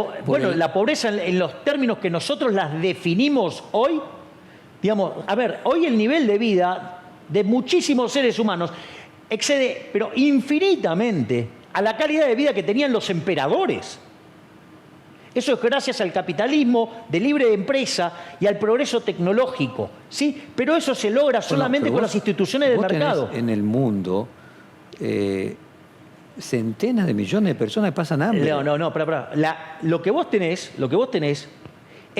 C: La pobreza en los términos que nosotros las definimos hoy, digamos, a ver, hoy el nivel de vida de muchísimos seres humanos excede, pero infinitamente, a la calidad de vida que tenían los emperadores. Eso es gracias al capitalismo de libre empresa y al progreso tecnológico, ¿sí? Pero eso se logra solamente con las instituciones del mercado.
A: En el mundo centenas de millones de personas que pasan hambre.
C: No, pará. Lo que vos tenés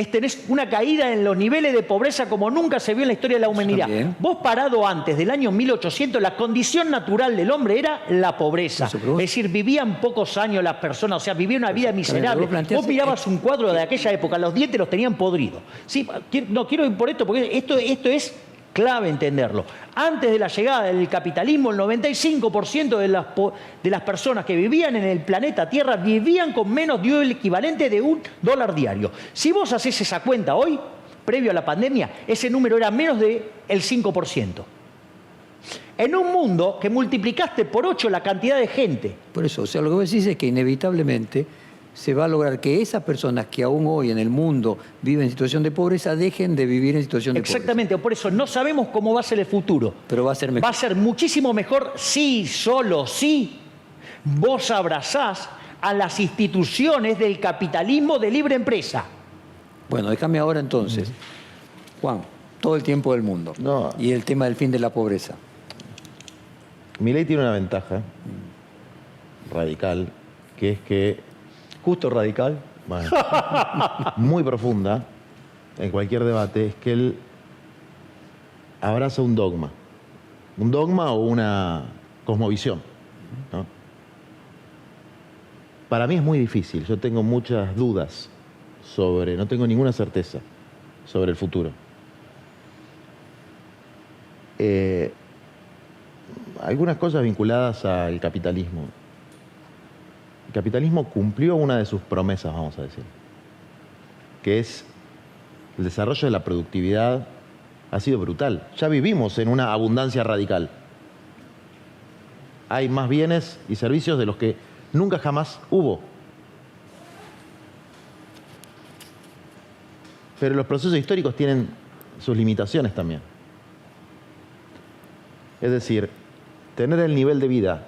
C: tenés una caída en los niveles de pobreza como nunca se vio en la historia de la humanidad. Vos parado antes del año 1800, la condición natural del hombre era la pobreza. Es decir, vivían pocos años las personas, o sea, vivían una vida miserable. Vos mirabas un cuadro de aquella época, los dientes los tenían podridos. Sí, no quiero ir por esto, porque esto es clave entenderlo. Antes de la llegada del capitalismo, el 95% de las personas que vivían en el planeta Tierra vivían con menos de el equivalente de $1 diario. Si vos haces esa cuenta hoy, previo a la pandemia, ese número era menos del 5%. En un mundo que multiplicaste por 8 la cantidad de gente.
A: Por eso, o sea, lo que vos decís es que inevitablemente se va a lograr que esas personas que aún hoy en el mundo viven en situación de pobreza dejen de vivir en situación de pobreza.
C: Exactamente, por eso no sabemos cómo va a ser el futuro.
A: Pero va a ser mejor.
C: Va a ser muchísimo mejor si, solo si, vos abrazás a las instituciones del capitalismo de libre empresa.
A: Bueno, déjame ahora entonces, Juan, todo el tiempo del mundo.
B: No.
A: Y el tema del fin de la pobreza.
B: Milei tiene una ventaja radical, que es que
C: Justo radical.
B: bueno, muy profunda en cualquier debate, es que él abraza un dogma o una cosmovisión, ¿no? Para mí es muy difícil, yo tengo muchas dudas no tengo ninguna certeza sobre el futuro. Algunas cosas vinculadas al capitalismo. El capitalismo cumplió una de sus promesas, vamos a decir, que es el desarrollo de la productividad ha sido brutal. Ya vivimos en una abundancia radical. Hay más bienes y servicios de los que nunca jamás hubo. Pero los procesos históricos tienen sus limitaciones también. Es decir, tener el nivel de vida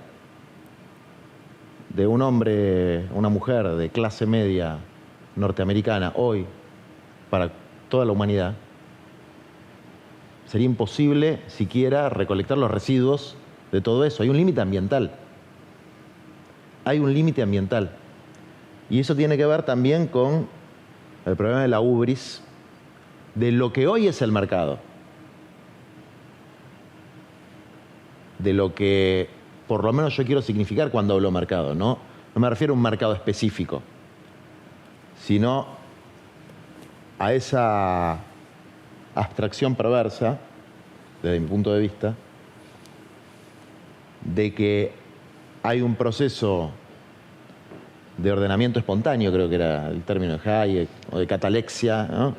B: de un hombre, una mujer de clase media norteamericana hoy para toda la humanidad, sería imposible siquiera recolectar los residuos de todo eso. Hay un límite ambiental. Hay un límite ambiental. Y eso tiene que ver también con el problema de la hubris, de lo que hoy es el mercado. De lo que, por lo menos yo quiero significar cuando hablo mercado, ¿no? No me refiero a un mercado específico, sino a esa abstracción perversa, desde mi punto de vista, de que hay un proceso de ordenamiento espontáneo, creo que era el término de Hayek, o de catalexia, ¿no?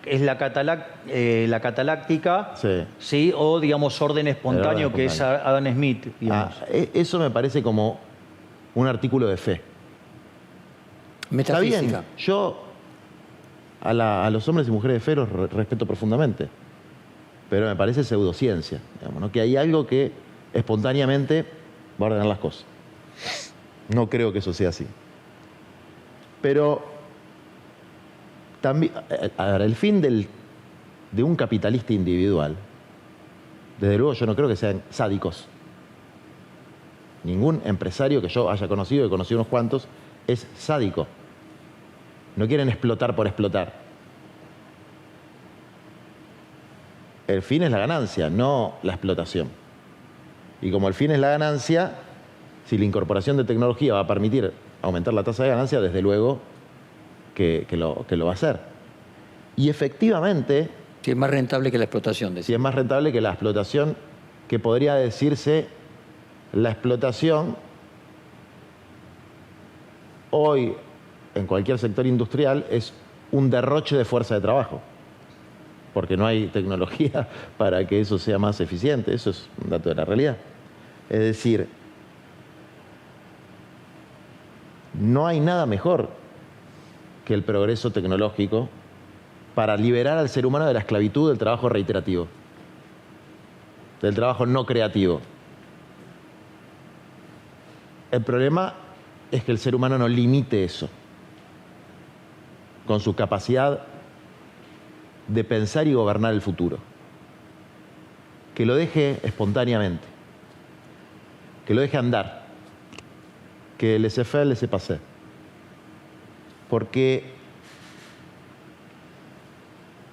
C: Es la cataláctica,
B: Sí.
C: ¿sí? O, digamos, orden espontáneo, que es Adam Smith, digamos.
B: Eso me parece como un artículo de fe. Está
A: Metafísica.
B: bien, yo a los hombres y mujeres de fe los respeto profundamente, pero me parece pseudociencia, digamos, ¿no? Que hay algo que espontáneamente va a ordenar las cosas. No creo que eso sea así. Pero también, a ver, el fin de un capitalista individual, desde luego yo no creo que sean sádicos. Ningún empresario que yo haya conocido, he conocido unos cuantos, es sádico. No quieren explotar por explotar. El fin es la ganancia, no la explotación. Y como el fin es la ganancia, si la incorporación de tecnología va a permitir aumentar la tasa de ganancia, desde luego que lo va a hacer. Y efectivamente,
A: Si es más rentable que la explotación,
B: si
A: decía.
B: es más rentable que la explotación, que podría decirse la explotación hoy en cualquier sector industrial es un derroche de fuerza de trabajo, porque no hay tecnología para que eso sea más eficiente. Eso es un dato de la realidad. Es decir, no hay nada mejor que el progreso tecnológico para liberar al ser humano de la esclavitud del trabajo reiterativo, del trabajo no creativo. El problema es que el ser humano no limite eso con su capacidad de pensar y gobernar el futuro. Que lo deje espontáneamente, que lo deje andar, que laissez faire, laissez passer. Porque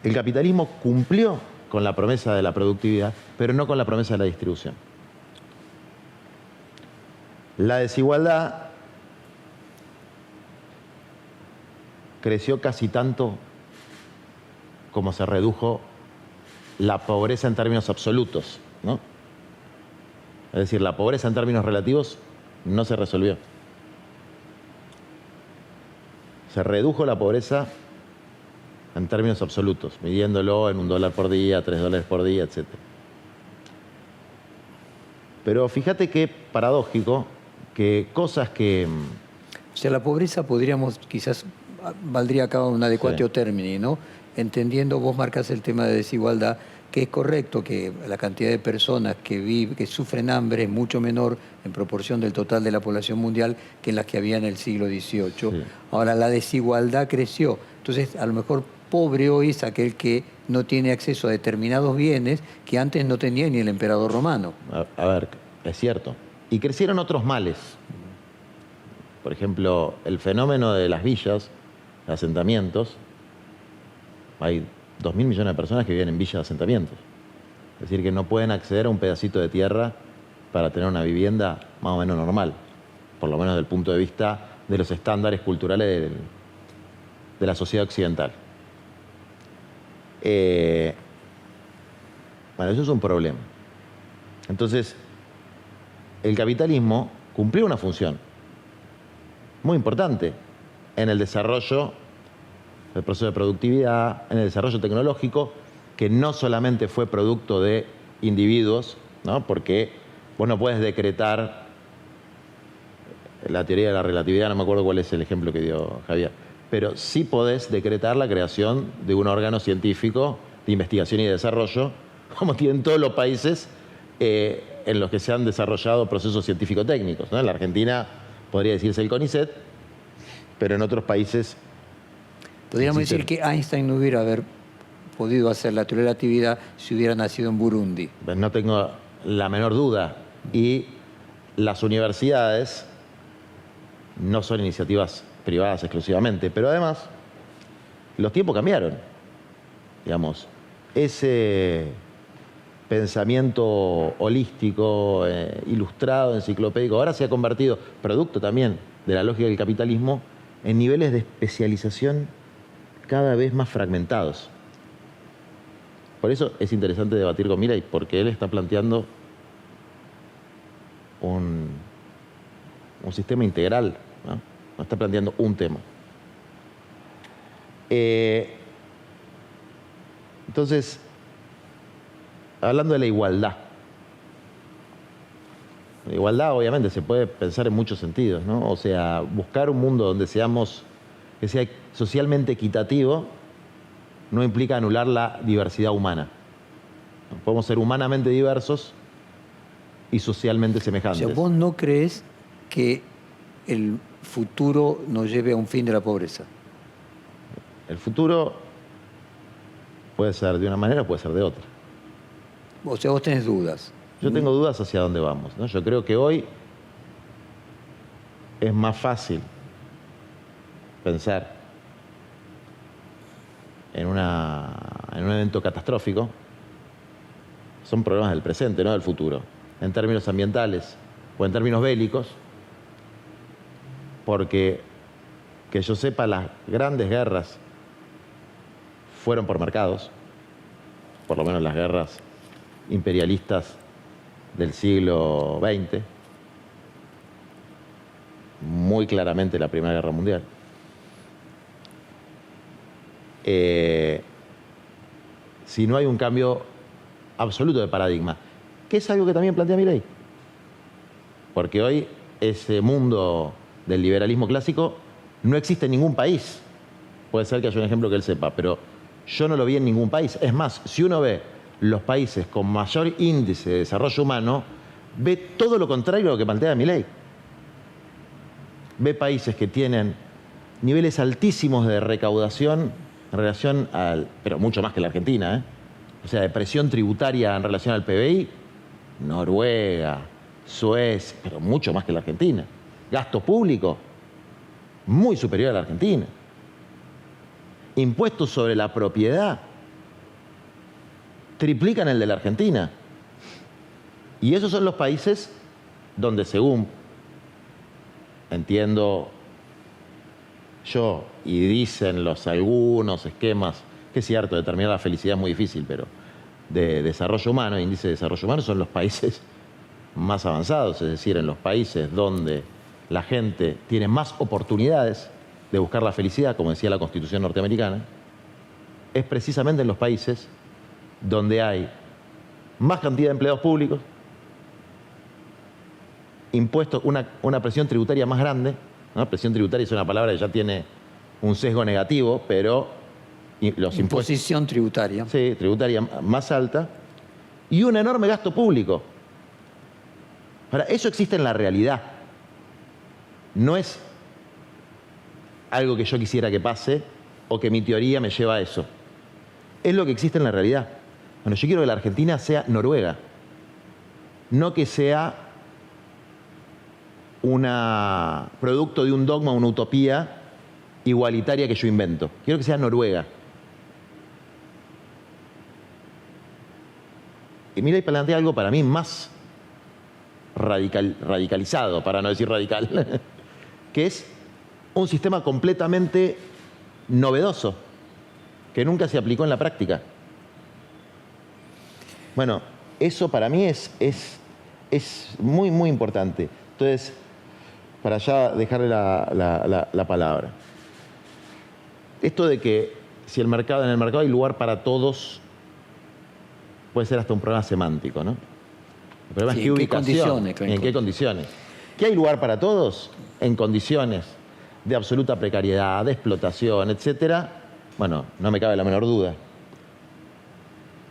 B: el capitalismo cumplió con la promesa de la productividad, pero no con la promesa de la distribución. La desigualdad creció casi tanto como se redujo la pobreza en términos absolutos, ¿no? Es decir, la pobreza en términos relativos no se resolvió. Se redujo la pobreza en términos absolutos, midiéndolo en $1 por día, $3 por día, etc. Pero fíjate qué paradójico que cosas que...
A: O sea, la pobreza podríamos, quizás valdría acá un adecuatio termini, ¿no? Entendiendo, vos marcas el tema de desigualdad, que es correcto que la cantidad de personas que sufren hambre es mucho menor en proporción del total de la población mundial que las que había en el siglo XVIII. Sí. Ahora, la desigualdad creció. Entonces, a lo mejor pobre hoy es aquel que no tiene acceso a determinados bienes que antes no tenía ni el emperador romano.
B: A ver, es cierto. Y crecieron otros males. Por ejemplo, el fenómeno de las villas, de asentamientos. Hay 2.000 millones de personas que viven en villas de asentamientos. Es decir, que no pueden acceder a un pedacito de tierra para tener una vivienda más o menos normal, por lo menos desde el punto de vista de los estándares culturales de la sociedad occidental. Bueno, eso es un problema. Entonces, el capitalismo cumplió una función muy importante en el desarrollo el proceso de productividad, en el desarrollo tecnológico, que no solamente fue producto de individuos, ¿no? Porque vos no puedes decretar la teoría de la relatividad, no me acuerdo cuál es el ejemplo que dio Javier, pero sí podés decretar la creación de un órgano científico de investigación y de desarrollo, como tienen todos los países en los que se han desarrollado procesos científico-técnicos, ¿no? En la Argentina podría decirse el CONICET, pero en otros países...
A: Podríamos decir que Einstein no hubiera podido hacer la teoría de la relatividad si hubiera nacido en Burundi.
B: Pues no tengo la menor duda. Y las universidades no son iniciativas privadas exclusivamente, pero además los tiempos cambiaron. Digamos, ese pensamiento holístico, ilustrado, enciclopédico, ahora se ha convertido, producto también de la lógica del capitalismo, en niveles de especialización cada vez más fragmentados. Por eso es interesante debatir con Milei, porque él está planteando un sistema integral, ¿no? No está planteando un tema. Entonces, hablando de la igualdad. La igualdad, obviamente, se puede pensar en muchos sentidos, ¿no? O sea, buscar un mundo donde que sea socialmente equitativo, no implica anular la diversidad humana. Podemos ser humanamente diversos y socialmente semejantes.
A: O sea, ¿vos no crees que el futuro nos lleve a un fin de la pobreza?
B: El futuro puede ser de una manera o puede ser de otra.
A: O sea, vos tenés dudas.
B: Yo tengo dudas hacia dónde vamos, ¿no? Yo creo que hoy es más fácil pensar en un evento catastrófico. Son problemas del presente, no del futuro, en términos ambientales o en términos bélicos, porque, que yo sepa, las grandes guerras fueron por mercados, por lo menos las guerras imperialistas del siglo XX, muy claramente la Primera Guerra Mundial. Si no hay un cambio absoluto de paradigma, que es algo que también plantea Milei. Porque hoy ese mundo del liberalismo clásico no existe en ningún país. Puede ser que haya un ejemplo que él sepa, pero yo no lo vi en ningún país. Es más, si uno ve los países con mayor índice de desarrollo humano, ve todo lo contrario a lo que plantea Milei. Ve países que tienen niveles altísimos de recaudación en relación pero mucho más que la Argentina, ¿eh? O sea, de presión tributaria en relación al PBI, Noruega, Suecia, pero mucho más que la Argentina. Gasto público, muy superior a la Argentina. Impuestos sobre la propiedad, triplican el de la Argentina. Y esos son los países donde, según entiendo yo, y dicen algunos esquemas, que es cierto, determinar la felicidad es muy difícil, pero de desarrollo humano, índice de desarrollo humano, son los países más avanzados, es decir, en los países donde la gente tiene más oportunidades de buscar la felicidad, como decía la Constitución norteamericana, es precisamente en los países donde hay más cantidad de empleados públicos, impuestos, una presión tributaria más grande, ¿no? Presión tributaria es una palabra que ya tiene un sesgo negativo, pero los impuestos...
A: Imposición tributaria.
B: Sí, tributaria más alta, y un enorme gasto público. Ahora, eso existe en la realidad. No es algo que yo quisiera que pase o que mi teoría me lleva a eso. Es lo que existe en la realidad. Bueno, yo quiero que la Argentina sea Noruega, no que sea producto de un dogma, una utopía igualitaria que yo invento. Quiero que sea Noruega. Y Milei plantea algo para mí más radicalizado, para no decir radical, que es un sistema completamente novedoso, que nunca se aplicó en la práctica. Bueno, eso para mí es muy, muy importante. Entonces, para ya dejarle la palabra. esto de que si en el mercado hay lugar para todos, puede ser hasta un problema semántico, ¿no? El problema
A: Sí,
B: es qué
A: ¿en qué
B: ubicación,
A: condiciones?
B: y en qué condiciones. ¿Que hay lugar para todos? En condiciones de absoluta precariedad, de explotación, etcétera. Bueno, no me cabe la menor duda.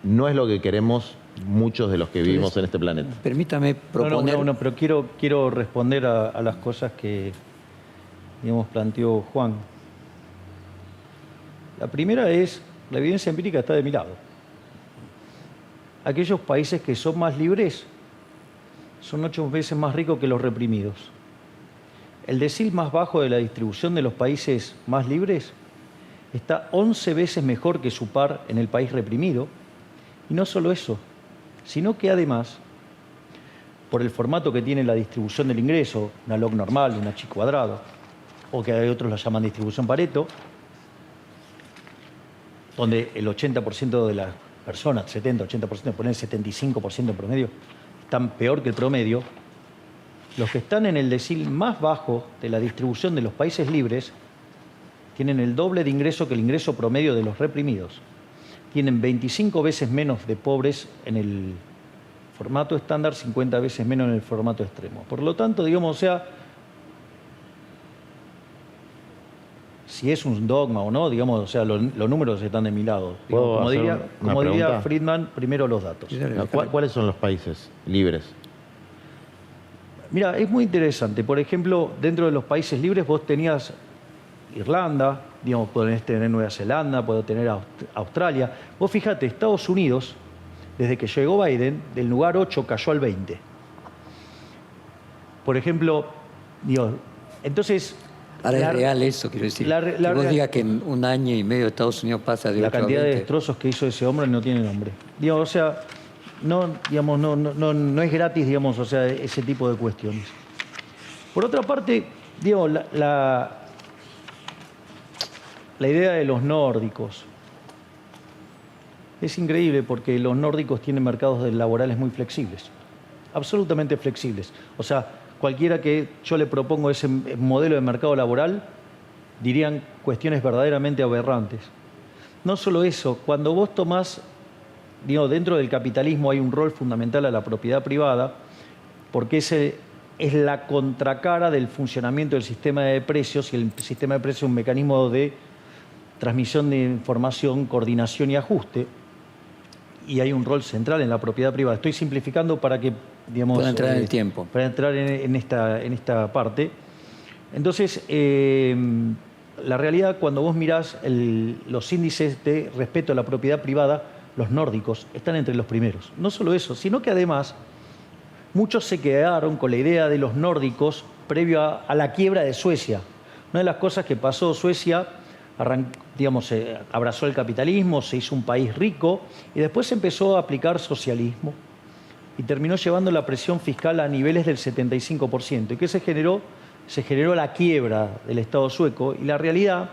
B: No es lo que queremos muchos de los que vivimos en este planeta.
A: Permítame proponer...
C: No, pero quiero responder a las cosas que, digamos, planteó Juan. La primera es, la evidencia empírica está de mi lado. Aquellos países que son más libres son 8 veces más ricos que los reprimidos. El decil más bajo de la distribución de los países más libres está 11 veces mejor que su par en el país reprimido. Y no solo eso, sino que además, por el formato que tiene la distribución del ingreso, una log normal, una chi cuadrado, o que hay otros la llaman distribución Pareto, donde el 80% de las personas, 70, 80%, ponen el 75% en promedio, están peor que el promedio. Los que están en el decil más bajo de la distribución de los países libres tienen el doble de ingreso que el ingreso promedio de los reprimidos. Tienen 25 veces menos de pobres en el formato estándar, 50 veces menos en el formato extremo. Por lo tanto, digamos, o sea, si es un dogma o no, digamos, o sea, los números están de mi lado. Digo, como diría Friedman, primero los datos.
B: ¿Cuáles son los países libres?
C: Mira, es muy interesante. Por ejemplo, dentro de los países libres vos tenías Irlanda, digamos, podés tener Nueva Zelanda, podés tener Australia. Vos fíjate, Estados Unidos, desde que llegó Biden, del lugar 8 cayó al 20. Por ejemplo, digo, entonces...
A: Ahora es real eso, quiero decir. Que vos digas que en un año y medio Estados Unidos pasa de 8 a 20.
C: La cantidad de destrozos que hizo ese hombre no tiene nombre. Digo, o sea, no es gratis, digamos, o sea, ese tipo de cuestiones. Por otra parte, digo, la idea de los nórdicos es increíble porque los nórdicos tienen mercados laborales muy flexibles, absolutamente flexibles. O sea, cualquiera que yo le propongo ese modelo de mercado laboral, dirían cuestiones verdaderamente aberrantes. No solo eso, cuando vos tomás, digo, dentro del capitalismo hay un rol fundamental a la propiedad privada, porque ese es la contracara del funcionamiento del sistema de precios, y el sistema de precios es un mecanismo de transmisión de información, coordinación y ajuste, y hay un rol central en la propiedad privada. Estoy simplificando para que, digamos,
A: pueda entrar en el tiempo.
C: Para entrar en esta parte. Entonces, la realidad, cuando vos mirás los índices de respeto a la propiedad privada, los nórdicos están entre los primeros. No solo eso, sino que además muchos se quedaron con la idea de los nórdicos previo a la quiebra de Suecia. Una de las cosas que pasó, Suecia abrazó el capitalismo, se hizo un país rico y después se empezó a aplicar socialismo y terminó llevando la presión fiscal a niveles del 75%. ¿Y qué se generó? Se generó la quiebra del Estado sueco, y la realidad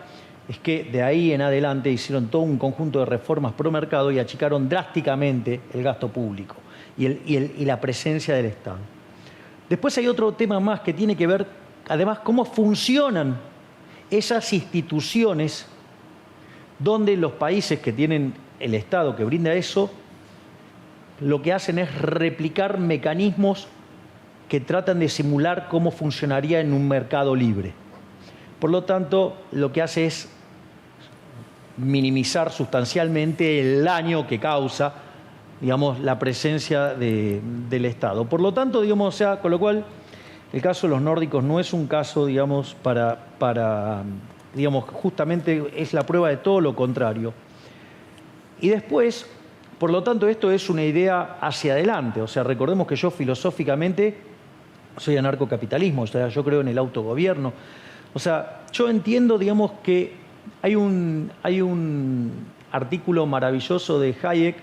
C: es que de ahí en adelante hicieron todo un conjunto de reformas pro mercado y achicaron drásticamente el gasto público y la presencia del Estado. Después hay otro tema más que tiene que ver, además, cómo funcionan esas instituciones donde los países que tienen el Estado que brinda eso, lo que hacen es replicar mecanismos que tratan de simular cómo funcionaría en un mercado libre. Por lo tanto, lo que hace es minimizar sustancialmente el daño que causa, digamos, la presencia del Estado. Por lo tanto, digamos, o sea, con lo cual, el caso de los nórdicos no es un caso, digamos, digamos, justamente es la prueba de todo lo contrario. Y después, por lo tanto, esto es una idea hacia adelante. O sea, recordemos que yo filosóficamente soy anarcocapitalismo, o sea, yo creo en el autogobierno. O sea, yo entiendo, digamos, que hay un artículo maravilloso de Hayek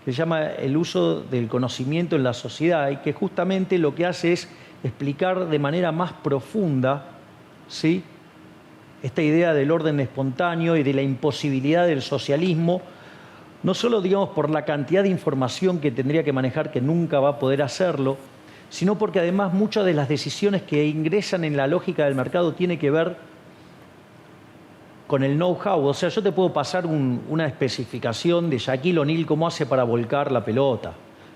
C: que se llama El uso del conocimiento en la sociedad, y que justamente lo que hace es explicar de manera más profunda, ¿sí?, esta idea del orden espontáneo y de la imposibilidad del socialismo, no solo, digamos, por la cantidad de información que tendría que manejar, que nunca va a poder hacerlo, sino porque además muchas de las decisiones que ingresan en la lógica del mercado tienen que ver con el know-how. O sea, yo te puedo pasar una especificación de Shaquille O'Neal cómo hace para volcar la pelota.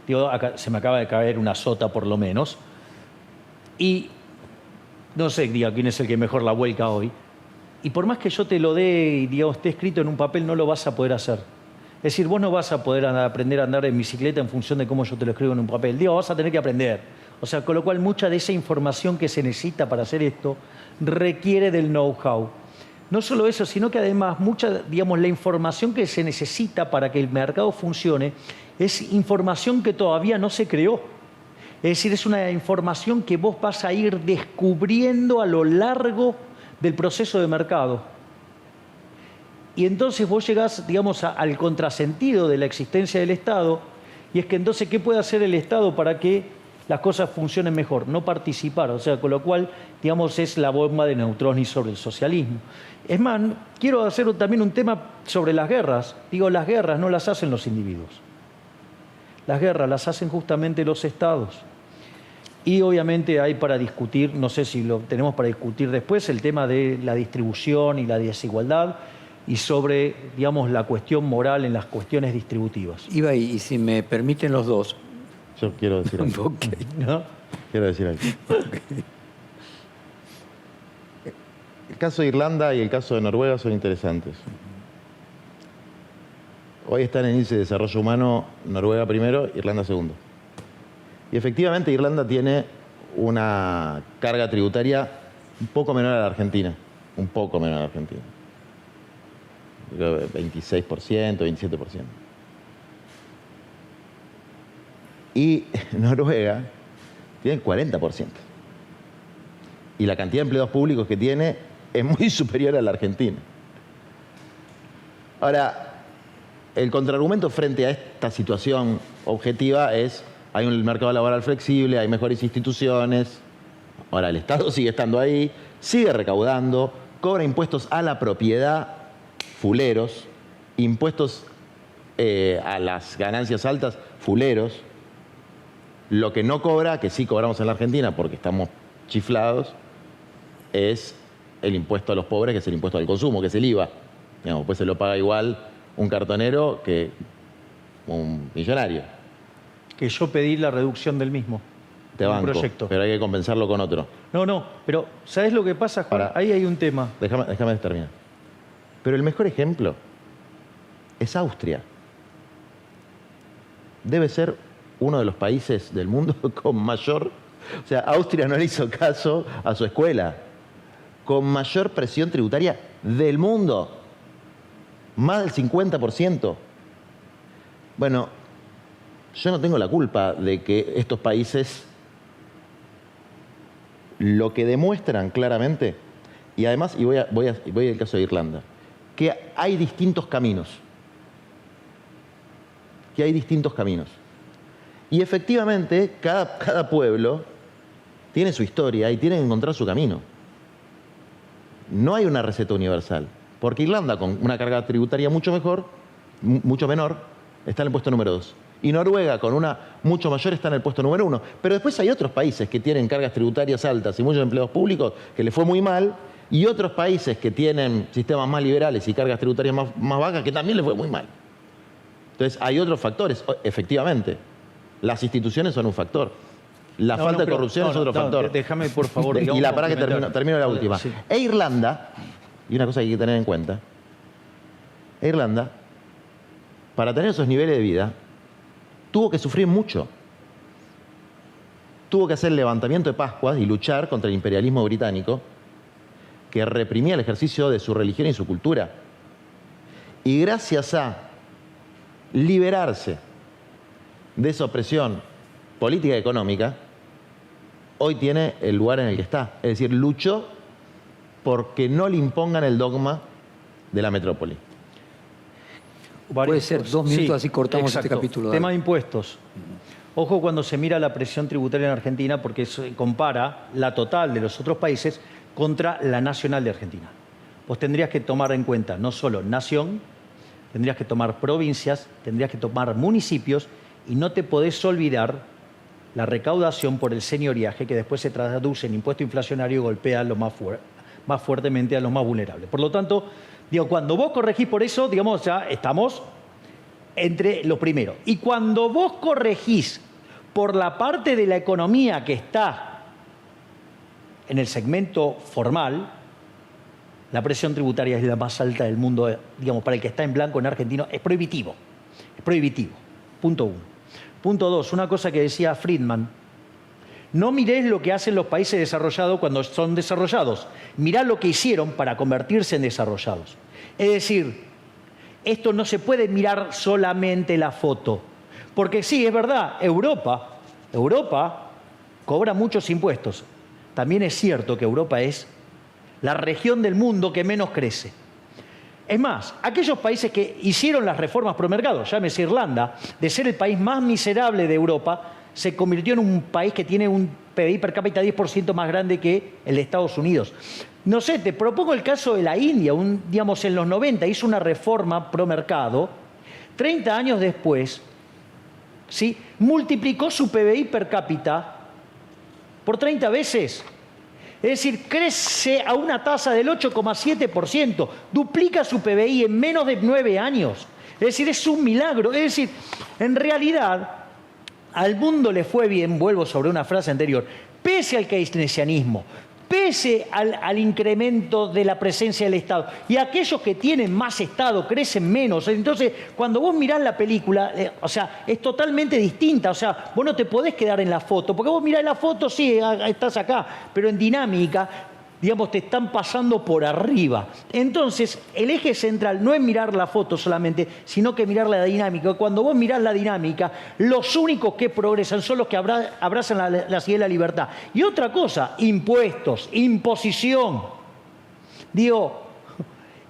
C: Digo, acá se me acaba de caer una sota por lo menos. Y no sé, diga, quién es el que mejor la vuelca hoy. Y por más que yo te lo dé y digamos, esté escrito en un papel, no lo vas a poder hacer. Es decir, vos no vas a poder aprender a andar en bicicleta en función de cómo yo te lo escribo en un papel. Digo, vas a tener que aprender. O sea, con lo cual mucha de esa información que se necesita para hacer esto requiere del know-how. No solo eso, sino que además mucha, digamos, la información que se necesita para que el mercado funcione es información que todavía no se creó. Es decir, es una información que vos vas a ir descubriendo a lo largo del proceso de mercado. Y entonces vos llegás, digamos, al contrasentido de la existencia del Estado, y es que entonces, ¿qué puede hacer el Estado para que las cosas funcionen mejor? No participar, o sea, con lo cual, digamos, es la bomba de Neutroni sobre el socialismo. Es más, quiero hacer también un tema sobre las guerras. Digo, las guerras no las hacen los individuos. Las guerras las hacen justamente los Estados. Y obviamente hay para discutir, no sé si lo tenemos para discutir después, el tema de la distribución y la desigualdad, y sobre, digamos, la cuestión moral en las cuestiones distributivas.
A: Iba, y si me permiten los dos.
B: Yo quiero decir algo.
A: Okay.
C: ¿No?
B: Quiero decir algo. El caso de Irlanda y el caso de Noruega son interesantes. Hoy están en índice de desarrollo humano Noruega primero, Irlanda segundo. Y efectivamente Irlanda tiene una carga tributaria un poco menor a la Argentina. Un poco menor a la Argentina. Creo que 26%, 27%. Y Noruega tiene 40%. Y la cantidad de empleados públicos que tiene es muy superior a la Argentina. Ahora, el contraargumento frente a esta situación objetiva es: hay un mercado laboral flexible, hay mejores instituciones. Ahora, el Estado sigue estando ahí, sigue recaudando, cobra impuestos a la propiedad, fuleros, impuestos a las ganancias altas, fuleros. Lo que no cobra, que sí cobramos en la Argentina porque estamos chiflados, es el impuesto a los pobres, que es el impuesto al consumo, que es el IVA. Digamos, pues se lo paga igual un cartonero que un millonario.
C: Que yo pedí la reducción del mismo.
B: Te banco,
C: proyecto.
B: pero hay que compensarlo con otro.
C: No, pero ¿sabes lo que pasa, Juan?
B: Ahora,
C: ahí hay un tema.
B: Déjame terminar. Pero el mejor ejemplo es Austria. Debe ser uno de los países del mundo con mayor... O sea, Austria no le hizo caso a su escuela. Con mayor presión tributaria del mundo. Más del 50%. Bueno, yo no tengo la culpa de que estos países lo que demuestran claramente, y además, y voy al caso de Irlanda, que hay distintos caminos. Que hay distintos caminos. Y efectivamente, cada pueblo tiene su historia y tiene que encontrar su camino. No hay una receta universal. Porque Irlanda, con una carga tributaria mucho menor, está en el puesto número 2. Y Noruega, con una mucho mayor, está en el puesto número 1. Pero después hay otros países que tienen cargas tributarias altas y muchos empleados públicos que les fue muy mal, y otros países que tienen sistemas más liberales y cargas tributarias más bajas que también les fue muy mal. Entonces, hay otros factores, efectivamente. Las instituciones son un factor. La falta de corrupción es otro factor.
C: Déjame, por favor.
B: Y la para que termino la última.
C: Sí.
B: E Irlanda, y una cosa que hay que tener en cuenta, Irlanda, para tener esos niveles de vida, tuvo que sufrir mucho. Tuvo que hacer el levantamiento de Pascuas y luchar contra el imperialismo británico, que reprimía el ejercicio de su religión y su cultura. Y gracias a liberarse de esa opresión política y económica, hoy tiene el lugar en el que está. Es decir, luchó porque no le impongan el dogma de la metrópoli.
A: Puede ser 2 minutos,
C: Sí,
A: así cortamos
C: exacto.
A: este capítulo.
C: Tema de impuestos. Ojo cuando se mira la presión tributaria en Argentina, porque se compara la total de los otros países contra la nacional de Argentina. Vos tendrías que tomar en cuenta no solo nación, tendrías que tomar provincias, tendrías que tomar municipios, y no te podés olvidar la recaudación por el señoriaje, que después se traduce en impuesto inflacionario y golpea más fuertemente a los más vulnerables. Por lo tanto, Digo, cuando vos corregís por eso, digamos, ya estamos entre los primeros. Y cuando vos corregís por la parte de la economía que está en el segmento formal, la presión tributaria es la más alta del mundo, digamos, para el que está en blanco en argentino, es prohibitivo. Es prohibitivo. Punto 1. Punto 2, una cosa que decía Friedman. No mirés lo que hacen los países desarrollados cuando son desarrollados. Mirá lo que hicieron para convertirse en desarrollados. Es decir, esto no se puede mirar solamente la foto. Porque sí, es verdad, Europa cobra muchos impuestos. También es cierto que Europa es la región del mundo que menos crece. Es más, aquellos países que hicieron las reformas pro mercado, llámese Irlanda, de ser el país más miserable de Europa, se convirtió en un país que tiene un PBI per cápita 10% más grande que el de Estados Unidos. No sé, te propongo el caso de la India, digamos en los 90 hizo una reforma pro mercado, 30 años después, ¿sí?, multiplicó su PBI per cápita por 30 veces. Es decir, crece a una tasa del 8,7%, duplica su PBI en menos de 9 años. Es decir, es un milagro. Es decir, en realidad, al mundo le fue bien, vuelvo sobre una frase anterior, pese al keynesianismo, pese al incremento de la presencia del Estado. Y aquellos que tienen más Estado crecen menos. Entonces, cuando vos mirás la película, o sea, es totalmente distinta. O sea, vos no te podés quedar en la foto, porque vos mirás la foto, sí, estás acá, pero en dinámica, digamos, te están pasando por arriba. Entonces, el eje central no es mirar la foto solamente, sino que mirar la dinámica. Cuando vos mirás la dinámica, los únicos que progresan son los que abrazan la idea de la libertad. Y otra cosa, impuestos, imposición. Digo,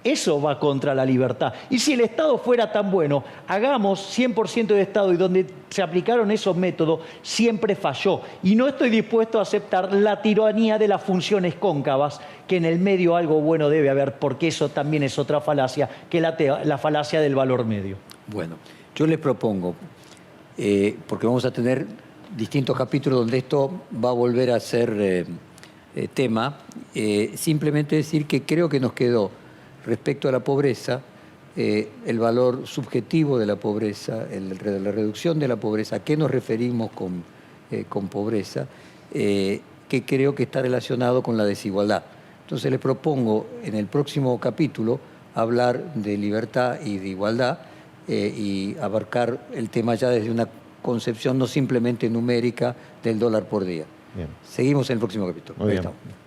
C: eso va contra la libertad. Y si el Estado fuera tan bueno, hagamos 100% de Estado, y donde se aplicaron esos métodos, siempre falló. Y no estoy dispuesto a aceptar la tiranía de las funciones cóncavas, que en el medio algo bueno debe haber, porque eso también es otra falacia, que la falacia del valor medio.
A: Bueno, yo les propongo, porque vamos a tener distintos capítulos donde esto va a volver a ser tema, simplemente decir que creo que nos quedó respecto a la pobreza, el valor subjetivo de la pobreza, la reducción de la pobreza, a qué nos referimos con pobreza, que creo que está relacionado con la desigualdad. Entonces les propongo en el próximo capítulo hablar de libertad y de igualdad y abarcar el tema ya desde una concepción no simplemente numérica del dólar por día.
B: Bien.
A: Seguimos en el próximo capítulo.
B: Muy bien.
A: Ahí estamos.